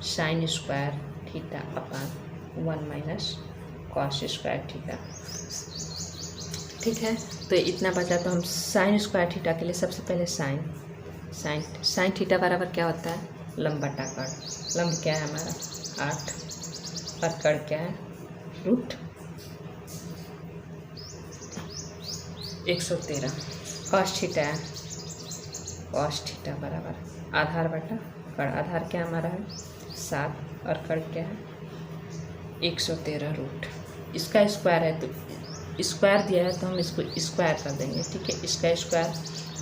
Speaker 1: - sin square theta upon 1 - cos square theta. ठीक है, तो इतना बचा। तो हम sin स्क्वायर थीटा के लिए सबसे पहले sin थीटा बराबर क्या होता है, लंब बटा कण। लंब क्या है हमारा 8 और कण क्या है रूट 113। cos थीटा है कॉस थीटा बराबर आधार बटा कड़। आधार क्या हमारा है 7 और कड़ क्या है 113 रूट। इसका स्क्वायर है तो स्क्वायर दिया है तो हम इसको स्क्वायर कर देंगे, ठीक है। इसका स्क्वायर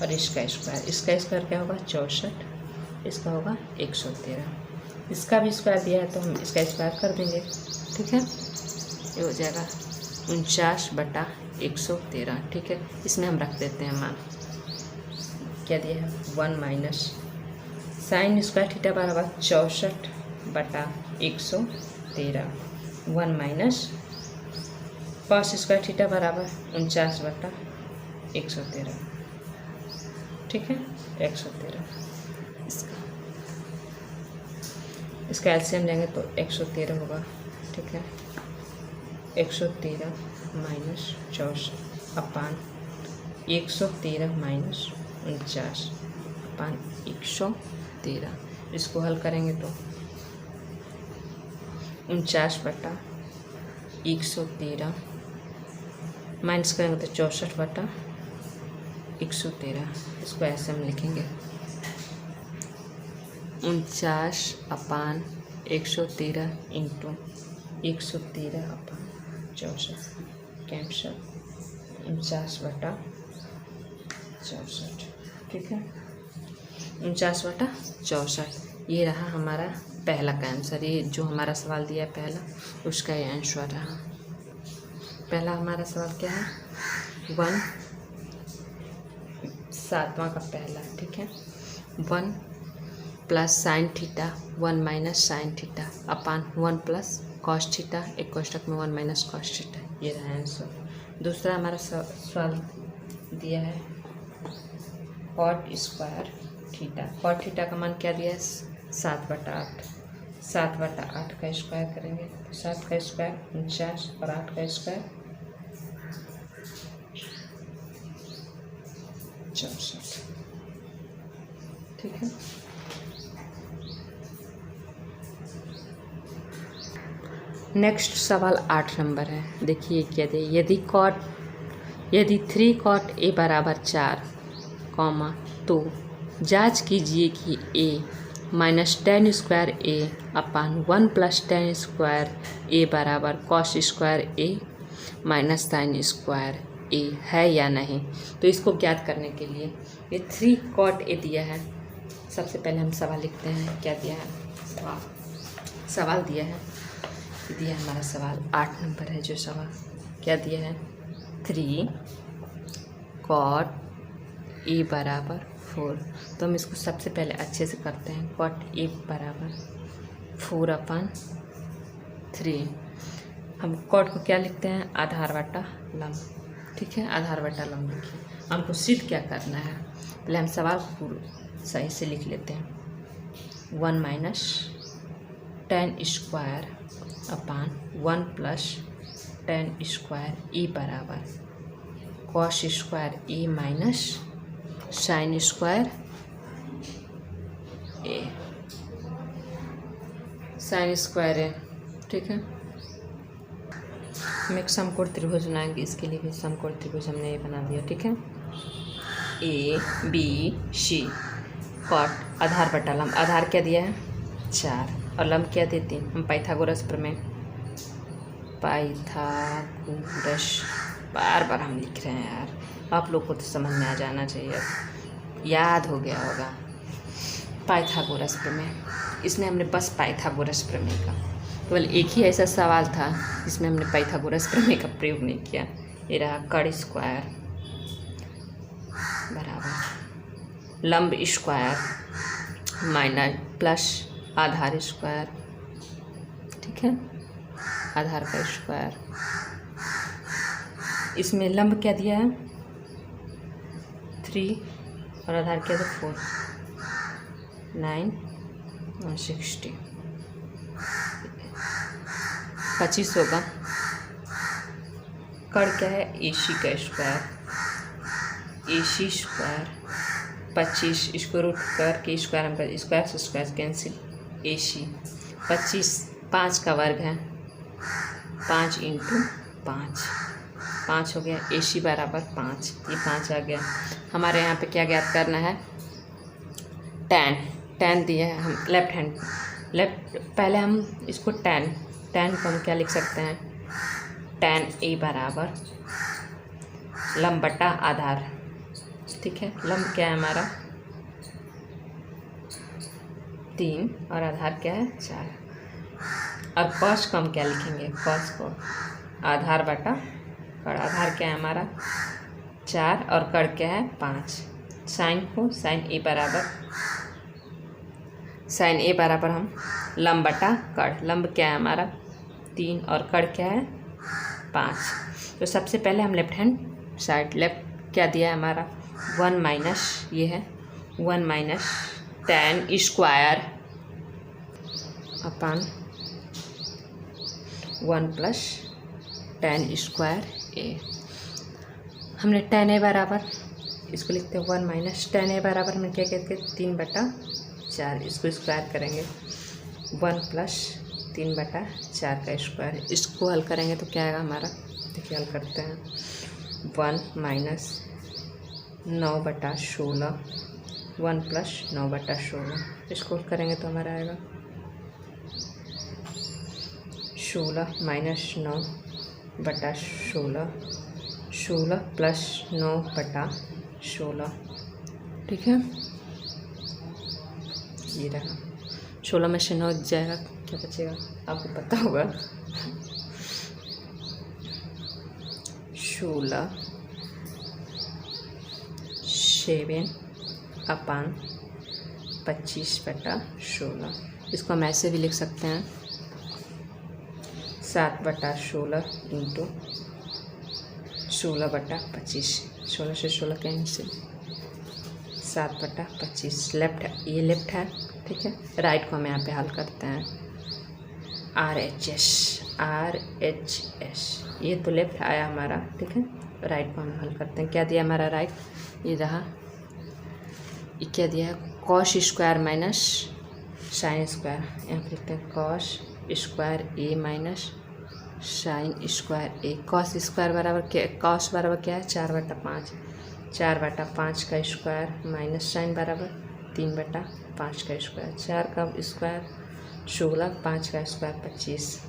Speaker 1: और इसका स्क्वायर, इसका स्क्वायर क्या होगा 64, इसका होगा 113। इसका भी स्क्वायर दिया है तो हम इसका स्क्वायर कर देंगे, ठीक है। ये हो जाएगा 49/113, ठीक है। इसमें हम रख देते हैं मान, क्या दिया है 1 माइनस साइन स्क्वायर थीटा बराबर 64/113, 1 माइनस कॉस स्क्वायर थीटा बराबर 49/113, ठीक है 113। इसका एलसीएम लेंगे तो 113 होगा, ठीक है। 113 माइनस 64/113 माइनस 49/113। इसको हल करेंगे तो 49/113 माइनस करेंगे तो 64/113। इसको ऐसे हम लिखेंगे 49/113 इंटू 113/64 कैंसल 49/64, ठीक है 49/64। ये रहा हमारा पहला का आंसर। ये जो हमारा सवाल दिया है पहला, उसका ये आंसर रहा। पहला हमारा सवाल क्या है 7वां का पहला, ठीक है। 1 plus sine theta 1 minus sine theta upon 1 plus cos theta, एक कोष्टक में 1 माइनस कॉस थीटा, ये रहा आंसर। दूसरा हमारा सवाल दिया है cot square theta. Cot theta का मान क्या दिया है 7/8। 7/8 का स्क्वायर करेंगे तो 7 का स्क्वायर 49 और 8 का स्क्वायर 64, ठीक है। नेक्स्ट सवाल 8 नंबर है। देखिए क्या दे, यदि 3 cot a बराबर 4, तो जांच कीजिए कि a minus tan square a upon 1 plus tan square a बराबर cos square a minus sine square a है या नहीं। तो इसको ज्ञात करने के लिए ये 3 cot a दिया है। सबसे पहले हम सवाल लिखते हैं, क्या दिया है सवाल दिया है हमारा सवाल 8 नंबर है। जो सवाल क्या दिया है 3 cot a बराबर 4। तो हम इसको सबसे पहले अच्छे से करते हैं। cot a बराबर 4/3। हम cot को क्या लिखते हैं आधार बटा लंब, ठीक है। आधार बटा लंब लिखिए। हमको सिद्ध क्या करना है, पहले हम सवाल को सही से लिख लेते हैं। 1 minus tan square upon 1 plus tan square e बराबर cos square e minus sine square A, sine square A, ठीक है। हम एक समकोण त्रिभुज बनाएंगे, इसके लिए भी समकोण त्रिभुज हमने ये बना दिया, ठीक है। ए बी सी कॉट आधार बटा लंब। आधार क्या दिया है 4 और लंब क्या दे 3। हम पाइथागोरस प्रमेय बार बार हम लिख रहे हैं यार, आप लोग को तो समझ में आ जाना चाहिए, याद हो गया होगा। पाइथागोरस प्रमेय, इसमें हमने बस पाइथागोरस प्रमेय का केवल एक ही ऐसा सवाल था जिसमें हमने पाइथागोरस प्रमेय का प्रयोग नहीं किया। ये रहा कड़ स्क्वायर बराबर लंब स्क्वायर माइनस प्लस आधार स्क्वायर, ठीक है। आधार का स्क्वायर, इसमें लंब क्या दिया है 3 और आधार क्या था 4, 9 और 60, 25 होगा। कड़ क्या है AC का स्क्वायर, AC स्क्वायर 25, इसको रूट करके स्क्वायर हम कर, स्क्वायर से स्क्वायर कैंसिल, AC 25 5 का वर्ग है, 5 इंटू 5 हो गया। AC बराबर 5, ये 5 आ गया। हमारे यहाँ पे क्या ज्ञात करना है tan दिया है हम लेफ्ट पहले हम इसको tan को हम क्या लिख सकते हैं, tan a बराबर लंब बटा आधार। ठीक है, लंब क्या है हमारा 3 और आधार क्या है 4। और कॉस को हम क्या लिखेंगे, कॉस को आधार बटा कड़। आधार क्या है हमारा 4 और कड़ क्या है 5। साइन को साइन ए बराबर हम लंब बटा कड़। लंब क्या है हमारा 3 और कड़ क्या है 5। तो सबसे पहले हम लेफ्ट हैंड साइड लेफ्ट क्या दिया है हमारा 1 माइनस ये है 1 minus tan square upon 1 plus tan square a। हमने tan a बराबर इसको लिखते हैं 1 माइनस tan a बराबर हमने क्या कहते हैं 3/4। इसको स्क्वायर करेंगे 1 प्लस 3/4 का स्क्वायर। इसको हल करेंगे तो क्या आएगा हमारा, देखिए हल करते हैं 1 माइनस 9/16 1 प्लस 9/16। इसको करेंगे तो हमारा आएगा 16 माइनस 9/16 16 प्लस 9/16। ठीक है, ये रहा 16 में से 9 जाएगा क्या बचेगा आपको पता होगा 16 7/25/16। इसको हम ऐसे भी लिख सकते हैं 7/16 इंटू 16/25। 16 से 16 कैंसिल 7/25। लेफ्ट ये लेफ्ट है। ठीक है, राइट को हम यहाँ पे हल करते हैं RHS ये तो लेफ्ट आया हमारा। ठीक है, राइट को हम हल करते हैं। क्या दिया हमारा राइट, ये रहा, ये क्या दिया है cos square minus sine square. यहाँ पे लिखते हैं cos square a minus sine square a। Cos square बराबर क्या, कॉस बराबर क्या है 4/5। 4/5 का स्क्वायर माइनस साइन बराबर 3/5 का स्क्वायर। 4 का स्क्वायर 16, 5 का स्क्वायर 25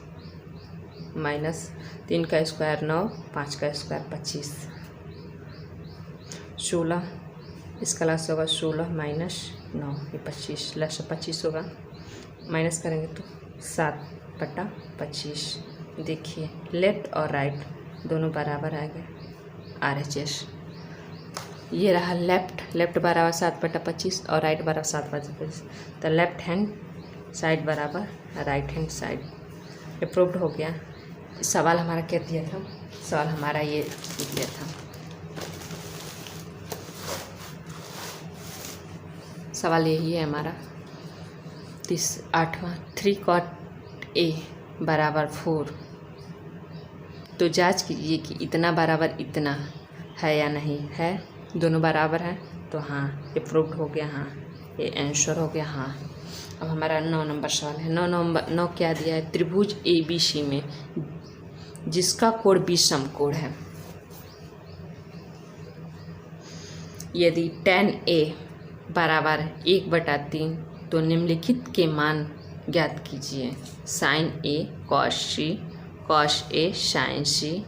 Speaker 1: माइनस 3 का स्क्वायर 9, 5 का स्क्वायर 25। 16 इसका लास्ट होगा 16 माइनस 9 ये 25 लास्ट 25 होगा। माइनस करेंगे तो 7/25। देखिए लेफ्ट और राइट दोनों बराबर आ गए RHS। ये रहा लेफ्ट बराबर 7/25 और राइट बराबर 7/25। तो लेफ्ट हैंड साइड बराबर राइट हैंड साइड। ये प्रूव्ड हो गया। सवाल हमारा क्या दिया था, सवाल हमारा ये दिया था, सवाल यही है हमारा 8वां 3 cot A बराबर 4। तो जांच कीजिए कि इतना बराबर इतना है या नहीं है। दोनों बराबर है तो हाँ ये प्रूव्ड हो गया, हाँ ये आंसर हो गया। हाँ अब हमारा 9 नंबर सवाल है। 9 क्या दिया है, त्रिभुज ABC में जिसका कोण 20 समकोण है, यदि tan A बराबर 1/3 तो निम्नलिखित के मान ज्ञात कीजिए। Sine A cos C cos A sine C।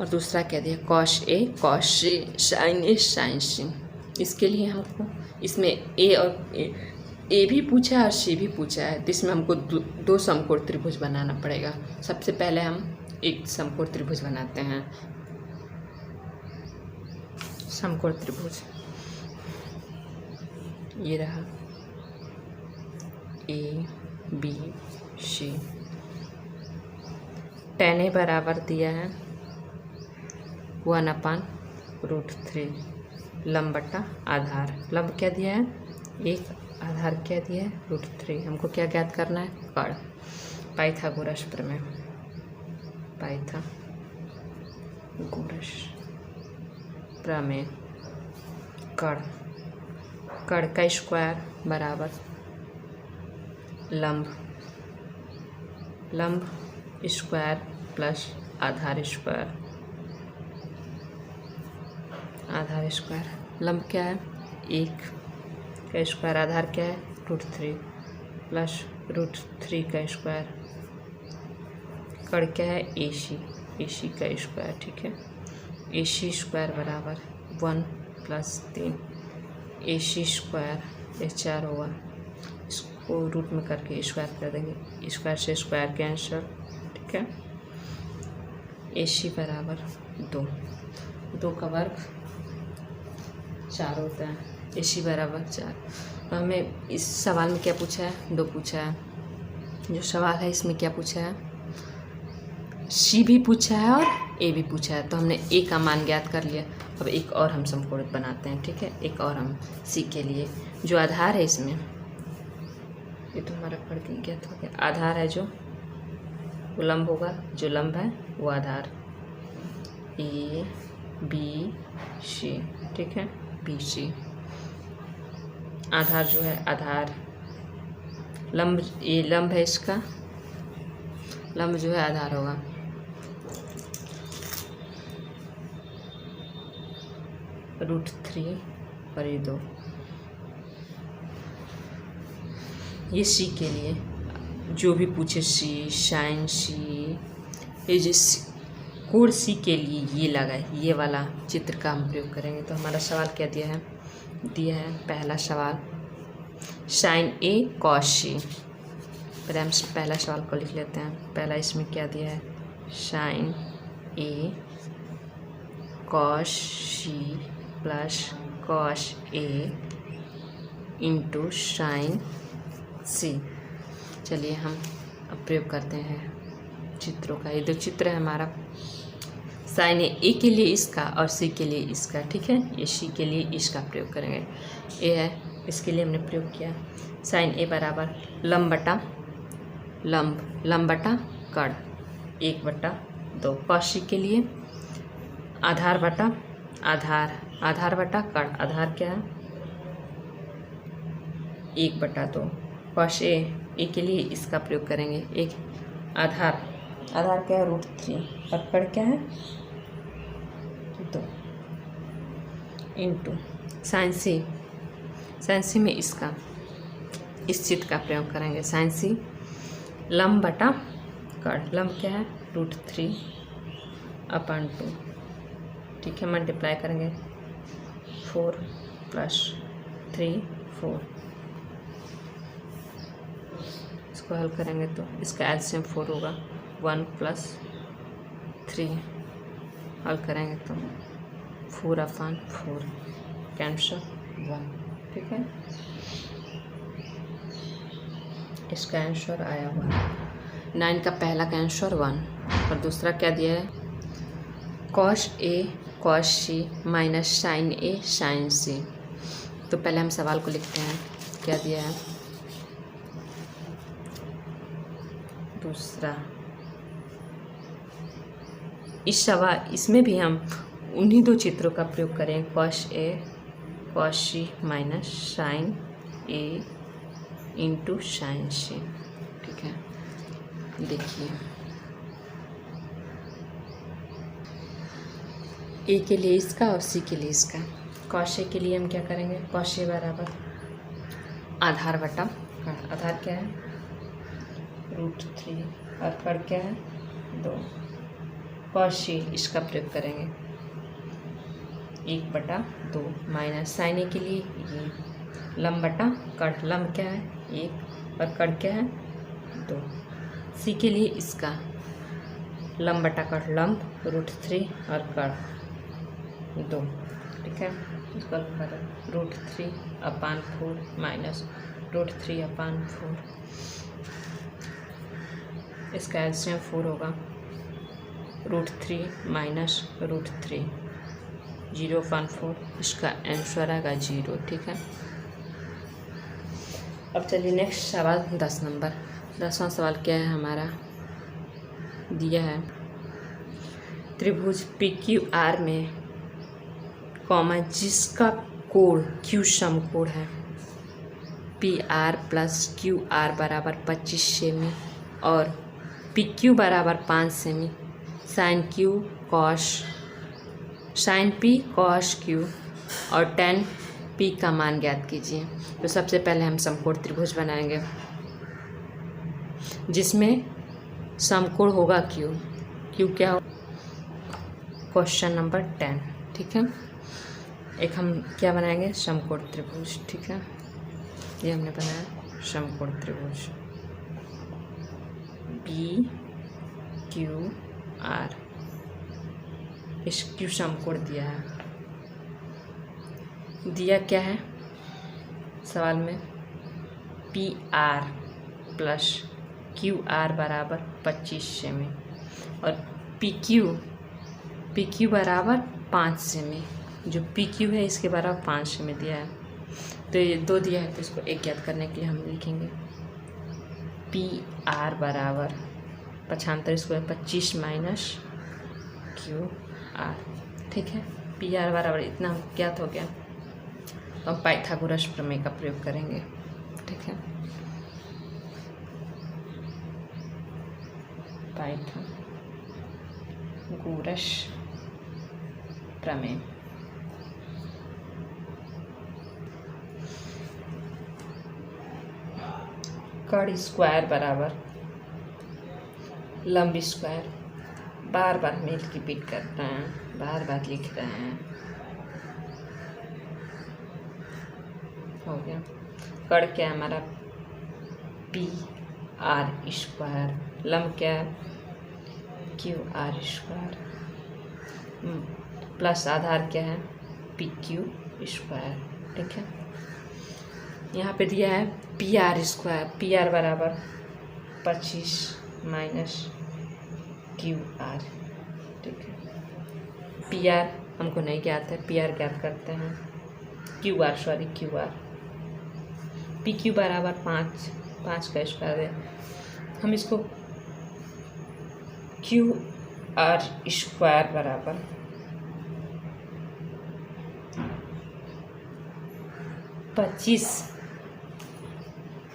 Speaker 1: और दूसरा क्या दिया cos A cos C sine A sine C। इसके लिए हमको इसमें A भी पूछा है और C भी पूछा है, तो इसमें हमको दो समकोण त्रिभुज बनाना पड़ेगा। सबसे पहले हम एक समकोण त्रिभुज बनाते हैं। समकोण त्रिभुज ये रहा ABC। tan A बराबर दिया है 1/√3 लंब बटा आधार। लंब क्या दिया है 1, आधार क्या दिया है √3। हमको क्या ज्ञात करना है कर्ण। पाइथागोरस प्रमेय, पाइथागोरस प्रमेय। कर्ण का स्क्वायर बराबर लंब स्क्वायर प्लस आधार स्क्वायर। लंब क्या है 1, का स्क्वायर, आधार क्या है √3 प्लस √3 का स्क्वायर, कड़ क्या है AC का स्क्वायर, ठीक है। AC स्क्वायर बराबर 1 + 3 AC स्क्वायर, ये 4 होगा, इसको रूट में करके स्क्वायर कर देंगे, स्क्वायर से स्क्वायर कैंसिल, ठीक है। AC बराबर 2 का वर्ग 4 होता है, AC बराबर 4। तो हमें इस सवाल में क्या पूछा है, 2 पूछा है। जो सवाल है इसमें क्या पूछा है, C भी पूछा है और A भी पूछा है, तो हमने A का मान ज्ञात कर लिया। अब एक और हम समकोणित बनाते हैं, ठीक है। एक और हम C के लिए जो आधार है इसमें, ये तो हमारा पढ़ के ज्ञात हो गया, आधार है जो वो लंब होगा, जो लंब है वो आधार ABC, ठीक है, BC। आधार जो है, आधार लंब, ये लंब है, इसका लंब जो है आधार होगा, √3 और ये 2। ये C के लिए जो भी पूछे, C sin C, ये जो कोण C के लिए ये लगा है, ये वाला चित्र का हम प्रयोग करेंगे। तो हमारा सवाल क्या दिया है, पहला सवाल sin A cos C। पहले हम पहला सवाल को लिख लेते हैं। पहला इसमें क्या दिया है, sin A cos C plus cos A into sin C। चलिए हम अब प्रयोग करते हैं चित्रों का। ये 2 चित्र है हमारा, sin A के लिए इसका और C के लिए इसका, ठीक है। ये C के लिए इसका प्रयोग करेंगे। ये है, इसके लिए हमने प्रयोग किया sin A बराबर लंब बटा कड़ 1/2। cos C के लिए आधार बटा कड़, आधार क्या है 1/2। cos A के लिए इसका प्रयोग करेंगे, एक आधार क्या है √3 और कड़ क्या है 2 इंटू sin C में इसका, इस चित्र का प्रयोग करेंगे। sin C लंब बटा कड़, लंब क्या है √3/2, ठीक है। मल्टीप्लाई करेंगे 4 + 3 4, इसको हल करेंगे तो इसका एलसीएम 4 होगा, 1 + 3 हल करेंगे तो 4/4 कैंसिल 1, ठीक है। इसका आंसर आया हुआ 9 का पहला का आंसर 1 और दूसरा क्या दिया है, cos A cos C minus sin A sin C। तो पहले हम सवाल को लिखते हैं, क्या दिया है, दूसरा इस सवाल, इसमें भी हम उन्हीं 2 चित्रों का प्रयोग करें, cos A cos C minus sin A into sin C, ठीक है। देखिए A के लिए इसका और C के लिए इसका। cos A के लिए हम क्या करेंगे, cos A बराबर आधार बटा कड़, आधार क्या है √3 और कड़ क्या है 2। cos C इसका प्रयोग करेंगे 1/2 माइनस sin A के लिए ये लंब बटा कड़, लंब क्या है 1 और कड़ क्या है 2। C के लिए इसका लंब बटा कड़, लंब √3 और कड़ 2, ठीक है। इसको करें √3/4 माइनस √3/4, इसका एलसीएम 4 होगा, √3 माइनस √3 0/4, इसका आंसर आएगा 0, ठीक है। अब चलिए नेक्स्ट सवाल 10 नंबर। 10वां सवाल क्या है हमारा, दिया है त्रिभुज PQR में कॉमा जिसका कोण Q समकोण है, PR + QR बराबर 25 सेमी और PQ बराबर 5 semi, sin P cos Q और tan पी का मान ज्ञात कीजिए। तो सबसे पहले हम समकोण त्रिभुज बनाएंगे जिसमें समकोण होगा क्यू। क्यू क्या हो? Question number 10। ठीक है, एक हम क्या बनाएंगे? समकोण त्रिभुज। ठीक है, ये हमने बनाया समकोण त्रिभुज पी क्यू आर। इस क्यू समकोण दिया है, दिया क्या है सवाल में? P R plus Q R बराबर 25 सेमी और पी क्यू बराबर 5 सेमी। जो पी क्यू है इसके बराबर 5 सेमी दिया है। तो ये 2 दिया है, तो इसको एक ज्ञात करने के लिए हम लिखेंगे पी आर बराबर 75 स्क्वायर 25 माइनस क्यू आर। ठीक है, पी आर बराबर इतना ज्ञात हो गया। तो हम पाइथागोरस प्रमेय का प्रयोग करेंगे। ठीक है, पाइथागोरस प्रमेय। कर्ण स्क्वायर बराबर लंब स्क्वायर। बार बार हम रिपीट कर रहे हैं, बार बार लिख रहे हैं। हो गया। कर्ण क्या है हमारा? P R square. लंब क्या है? क्यू आर स्क्वायर प्लस आधार क्या है? P Q square. ठीक है, यहाँ पे दिया है P R square. P R बराबर 25 माइनस क्यू आर। ठीक है, पी आर हमको नहीं ज्ञात है, पी आर ज्ञात करते हैं। क्यू आर पी क्यू बराबर 5 का स्क्वायर है। हम इसको क्यू आर स्क्वायर बराबर 25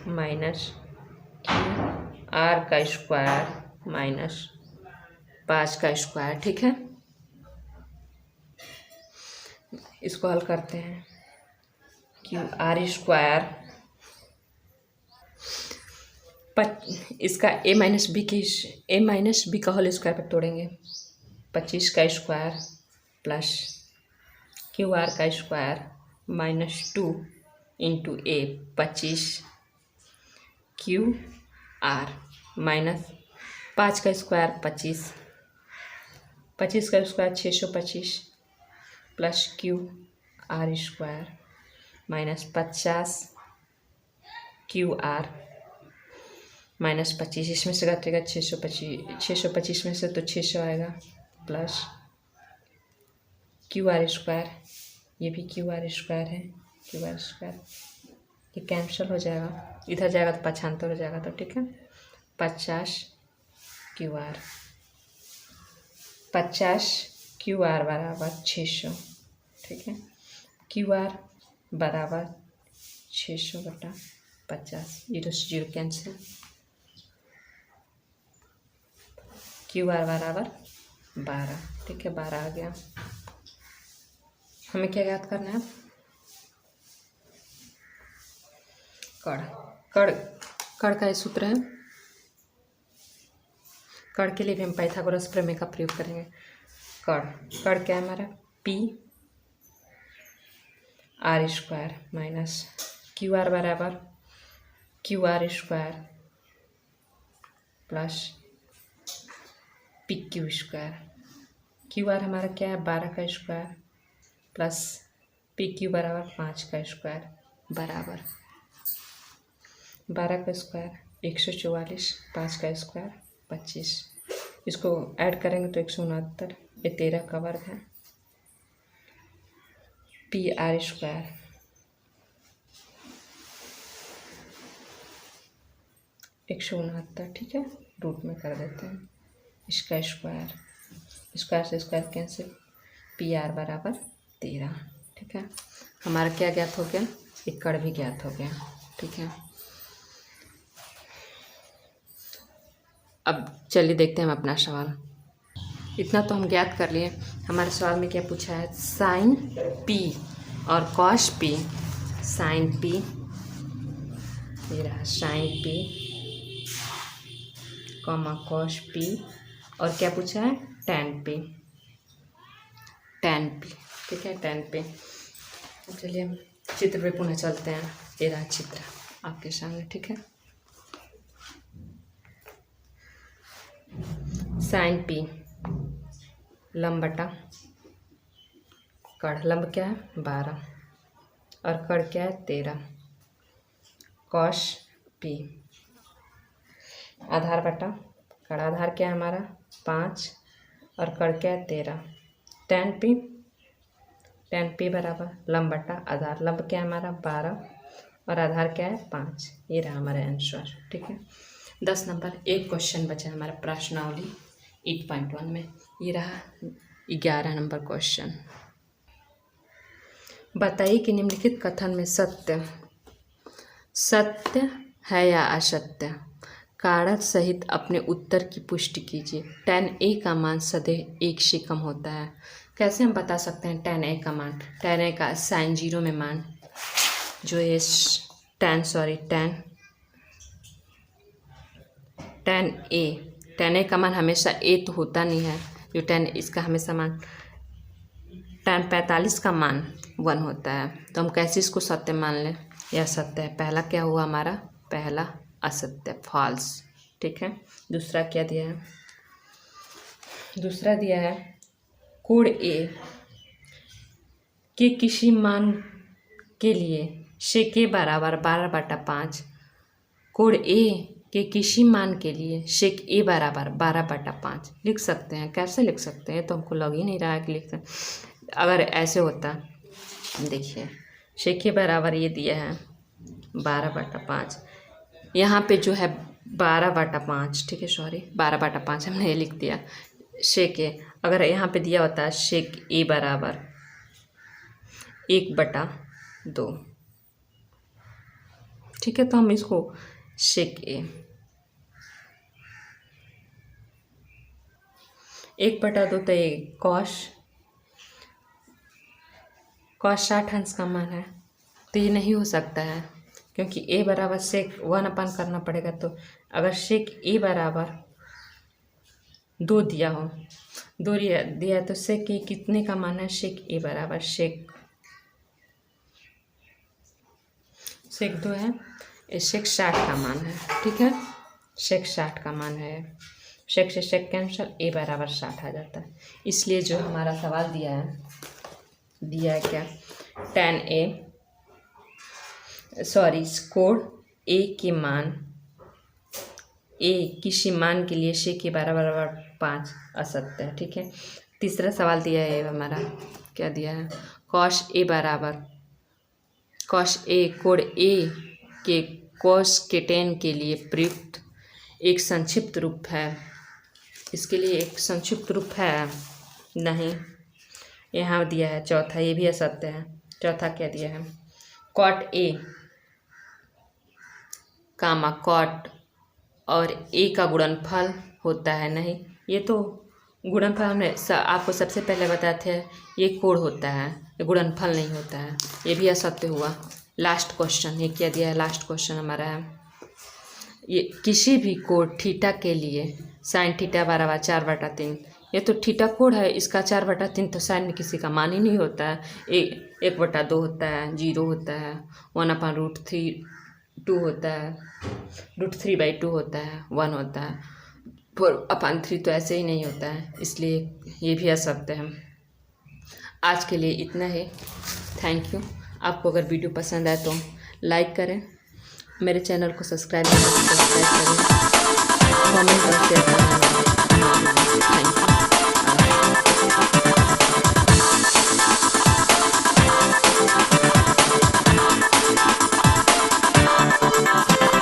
Speaker 1: माइनस क्यू आर का स्क्वायर माइनस 5 का स्क्वायर। ठीक है, इसको हल करते हैं। क्यू आर स्क्वायर इसका ए माइनस बी का होल स्क्वायर पर तोड़ेंगे। 25 का स्क्वायर प्लस क्यू आर का स्क्वायर माइनस 2 इंटू ए 25 क्यू आर माइनस 5 का स्क्वायर 25 का square 625 plus Q R square minus 50 Q R minus 25। इसमें से घटेगा 625 में से तो 600 आएगा प्लस क्यू आर स्क्वायर। ये भी क्यू आर स्क्वायर है, क्यू आर स्क्वायर ये कैंसिल हो जाएगा, इधर जाएगा तो 75 हो जाएगा। तो ठीक है, 50 क्यू आर बराबर 600। ठीक है, क्यू आर बराबर 600 बटा 50, 0 से 0 कैंसिल। क्यू आर बराबर 12। ठीक है, 12 आ गया। हमें क्या याद करना है? कर्ण का सूत्र है। कर्ण के लिए भी हम पाइथागोरस प्रमेय का प्रयोग करेंगे। कर्ण क्या है हमारा? P R square minus Q R बराबर Q are square plus P Q square. Q R हमारा क्या है? 12 का स्क्वायर प्लस पी क्यू बराबर 5 का स्क्वायर बराबर 12 का स्क्वायर 144, 5 का स्क्वायर 25। इसको ऐड करेंगे तो 169, ये 13 का वर्ग है। P R square (169). ठीक है, रूट में कर देते हैं। इसका स्क्वायर से स्क्वायर कैंसिल, पी आर बराबर 13। ठीक है, हमारा क्या ज्ञात हो गया? एक कर्ण भी ज्ञात हो गया। ठीक है, अब चलिए देखते हैं हम अपना सवाल। इतना तो हम ज्ञात कर लिए। हमारे सवाल में क्या पूछा है? साइन पी और कॉस पी साइन पी, ये रहा sine p comma cos p, और क्या पूछा है टेन पी, टेन पी, ठीक है टेन पी। चलिए हम चित्र पे पुनः चलते हैं। ये रहा चित्र आपके सामने, ठीक है। साइन पी लंब बटा कड़, लंब क्या है 12 और कड़ क्या है 13, कॉस पी आधार बटा कड़, आधार क्या है हमारा 5 और कड़ क्या है 13, टेन पी बराबर लंब बटा आधार, लंब क्या है हमारा 12 और आधार क्या है 5। ये रहा हमारा आंसर, ठीक है। 10 नंबर एक क्वेश्चन बचा है हमारा प्रश्नावली 8.1 में। ये रहा 11 नंबर क्वेश्चन। बताइए कि निम्नलिखित कथन में सत्य है या असत्य। कारक सहित अपने उत्तर की पुष्टि कीजिए। tan a का मान सदैव 1 से कम होता है। कैसे हम बता सकते हैं tan a का मान? tan a का साइन 0 में मान जो है tan a का मान हमेशा a तो होता नहीं है, जो tan इसका हमेशा मान tan 45 का मान 1 होता है। तो हम कैसे इसको सत्य मान लें? यह सत्य है। पहला क्या हुआ हमारा? पहला असत्य फॉल्स, ठीक है। दूसरा क्या दिया है? दूसरा दिया है कोण ए के किसी मान के लिए sec a बराबर 12/5, कोण ए के किसी मान के लिए sec a बराबर 12/5 लिख सकते हैं। कैसे लिख सकते हैं? तो हमको लग ही नहीं रहा है कि लिख सकते। अगर ऐसे होता, देखिए sec a बराबर ये दिया है 12/5, यहाँ पे जो है 12/5, ठीक है, सॉरी 12/5 हमने ये लिख दिया sec a। अगर यहाँ पे दिया होता है sec a बराबर 1/2, ठीक है, तो हम इसको sec a 1/2 तो ये कॉस 60 अंश का मान है, तो ये नहीं हो सकता है क्योंकि a बराबर sec 1/, करना पड़ेगा। तो अगर sec a बराबर 2 दिया हो, 2 दिया है, तो sec a कितने का मान है? sec a बराबर sec 2 है, sec 60 का मान है, ठीक है, sec 60 का मान है। sec से sec कैंसल, a बराबर 60 आ जाता है। इसलिए जो हमारा सवाल दिया है क्या? tan a कोण a के मान a किसी मान के लिए sec a बराबर 5 असत्य है, ठीक है। तीसरा सवाल दिया है हमारा, क्या दिया है? cos a बराबर cos a कोण a के cos के tan के लिए प्रयुक्त एक संक्षिप्त रूप है। इसके लिए एक संक्षिप्त रूप है नहीं, यहाँ दिया है। चौथा ये भी असत्य है। चौथा क्या दिया है? cot a कामा cot और a का गुणनफल होता है, नहीं, ये तो गुणनफल हमने आपको सबसे पहले बताए थे, ये कोण होता है, ये गुणनफल नहीं होता है। ये भी असत्य हुआ। लास्ट क्वेश्चन, ये क्या दिया है? लास्ट क्वेश्चन हमारा है, ये किसी भी कोण थीटा के लिए sin थीटा बराबर 4/3, ये तो थीटा कोण है, इसका 4/3 तो साइन में किसी का मान ही नहीं होता है। 1/2 होता है, 0 होता है, 1/√3 2 होता है, √3/2 होता है, 1 होता है, 4/3 तो ऐसे ही नहीं होता है, इसलिए ये भी असत्य है। आज के लिए इतना ही। Thank you. आपको अगर वीडियो पसंद आए तो लाइक करें, मेरे चैनल को सब्सक्राइब करें, कमेंट और शेयर करें।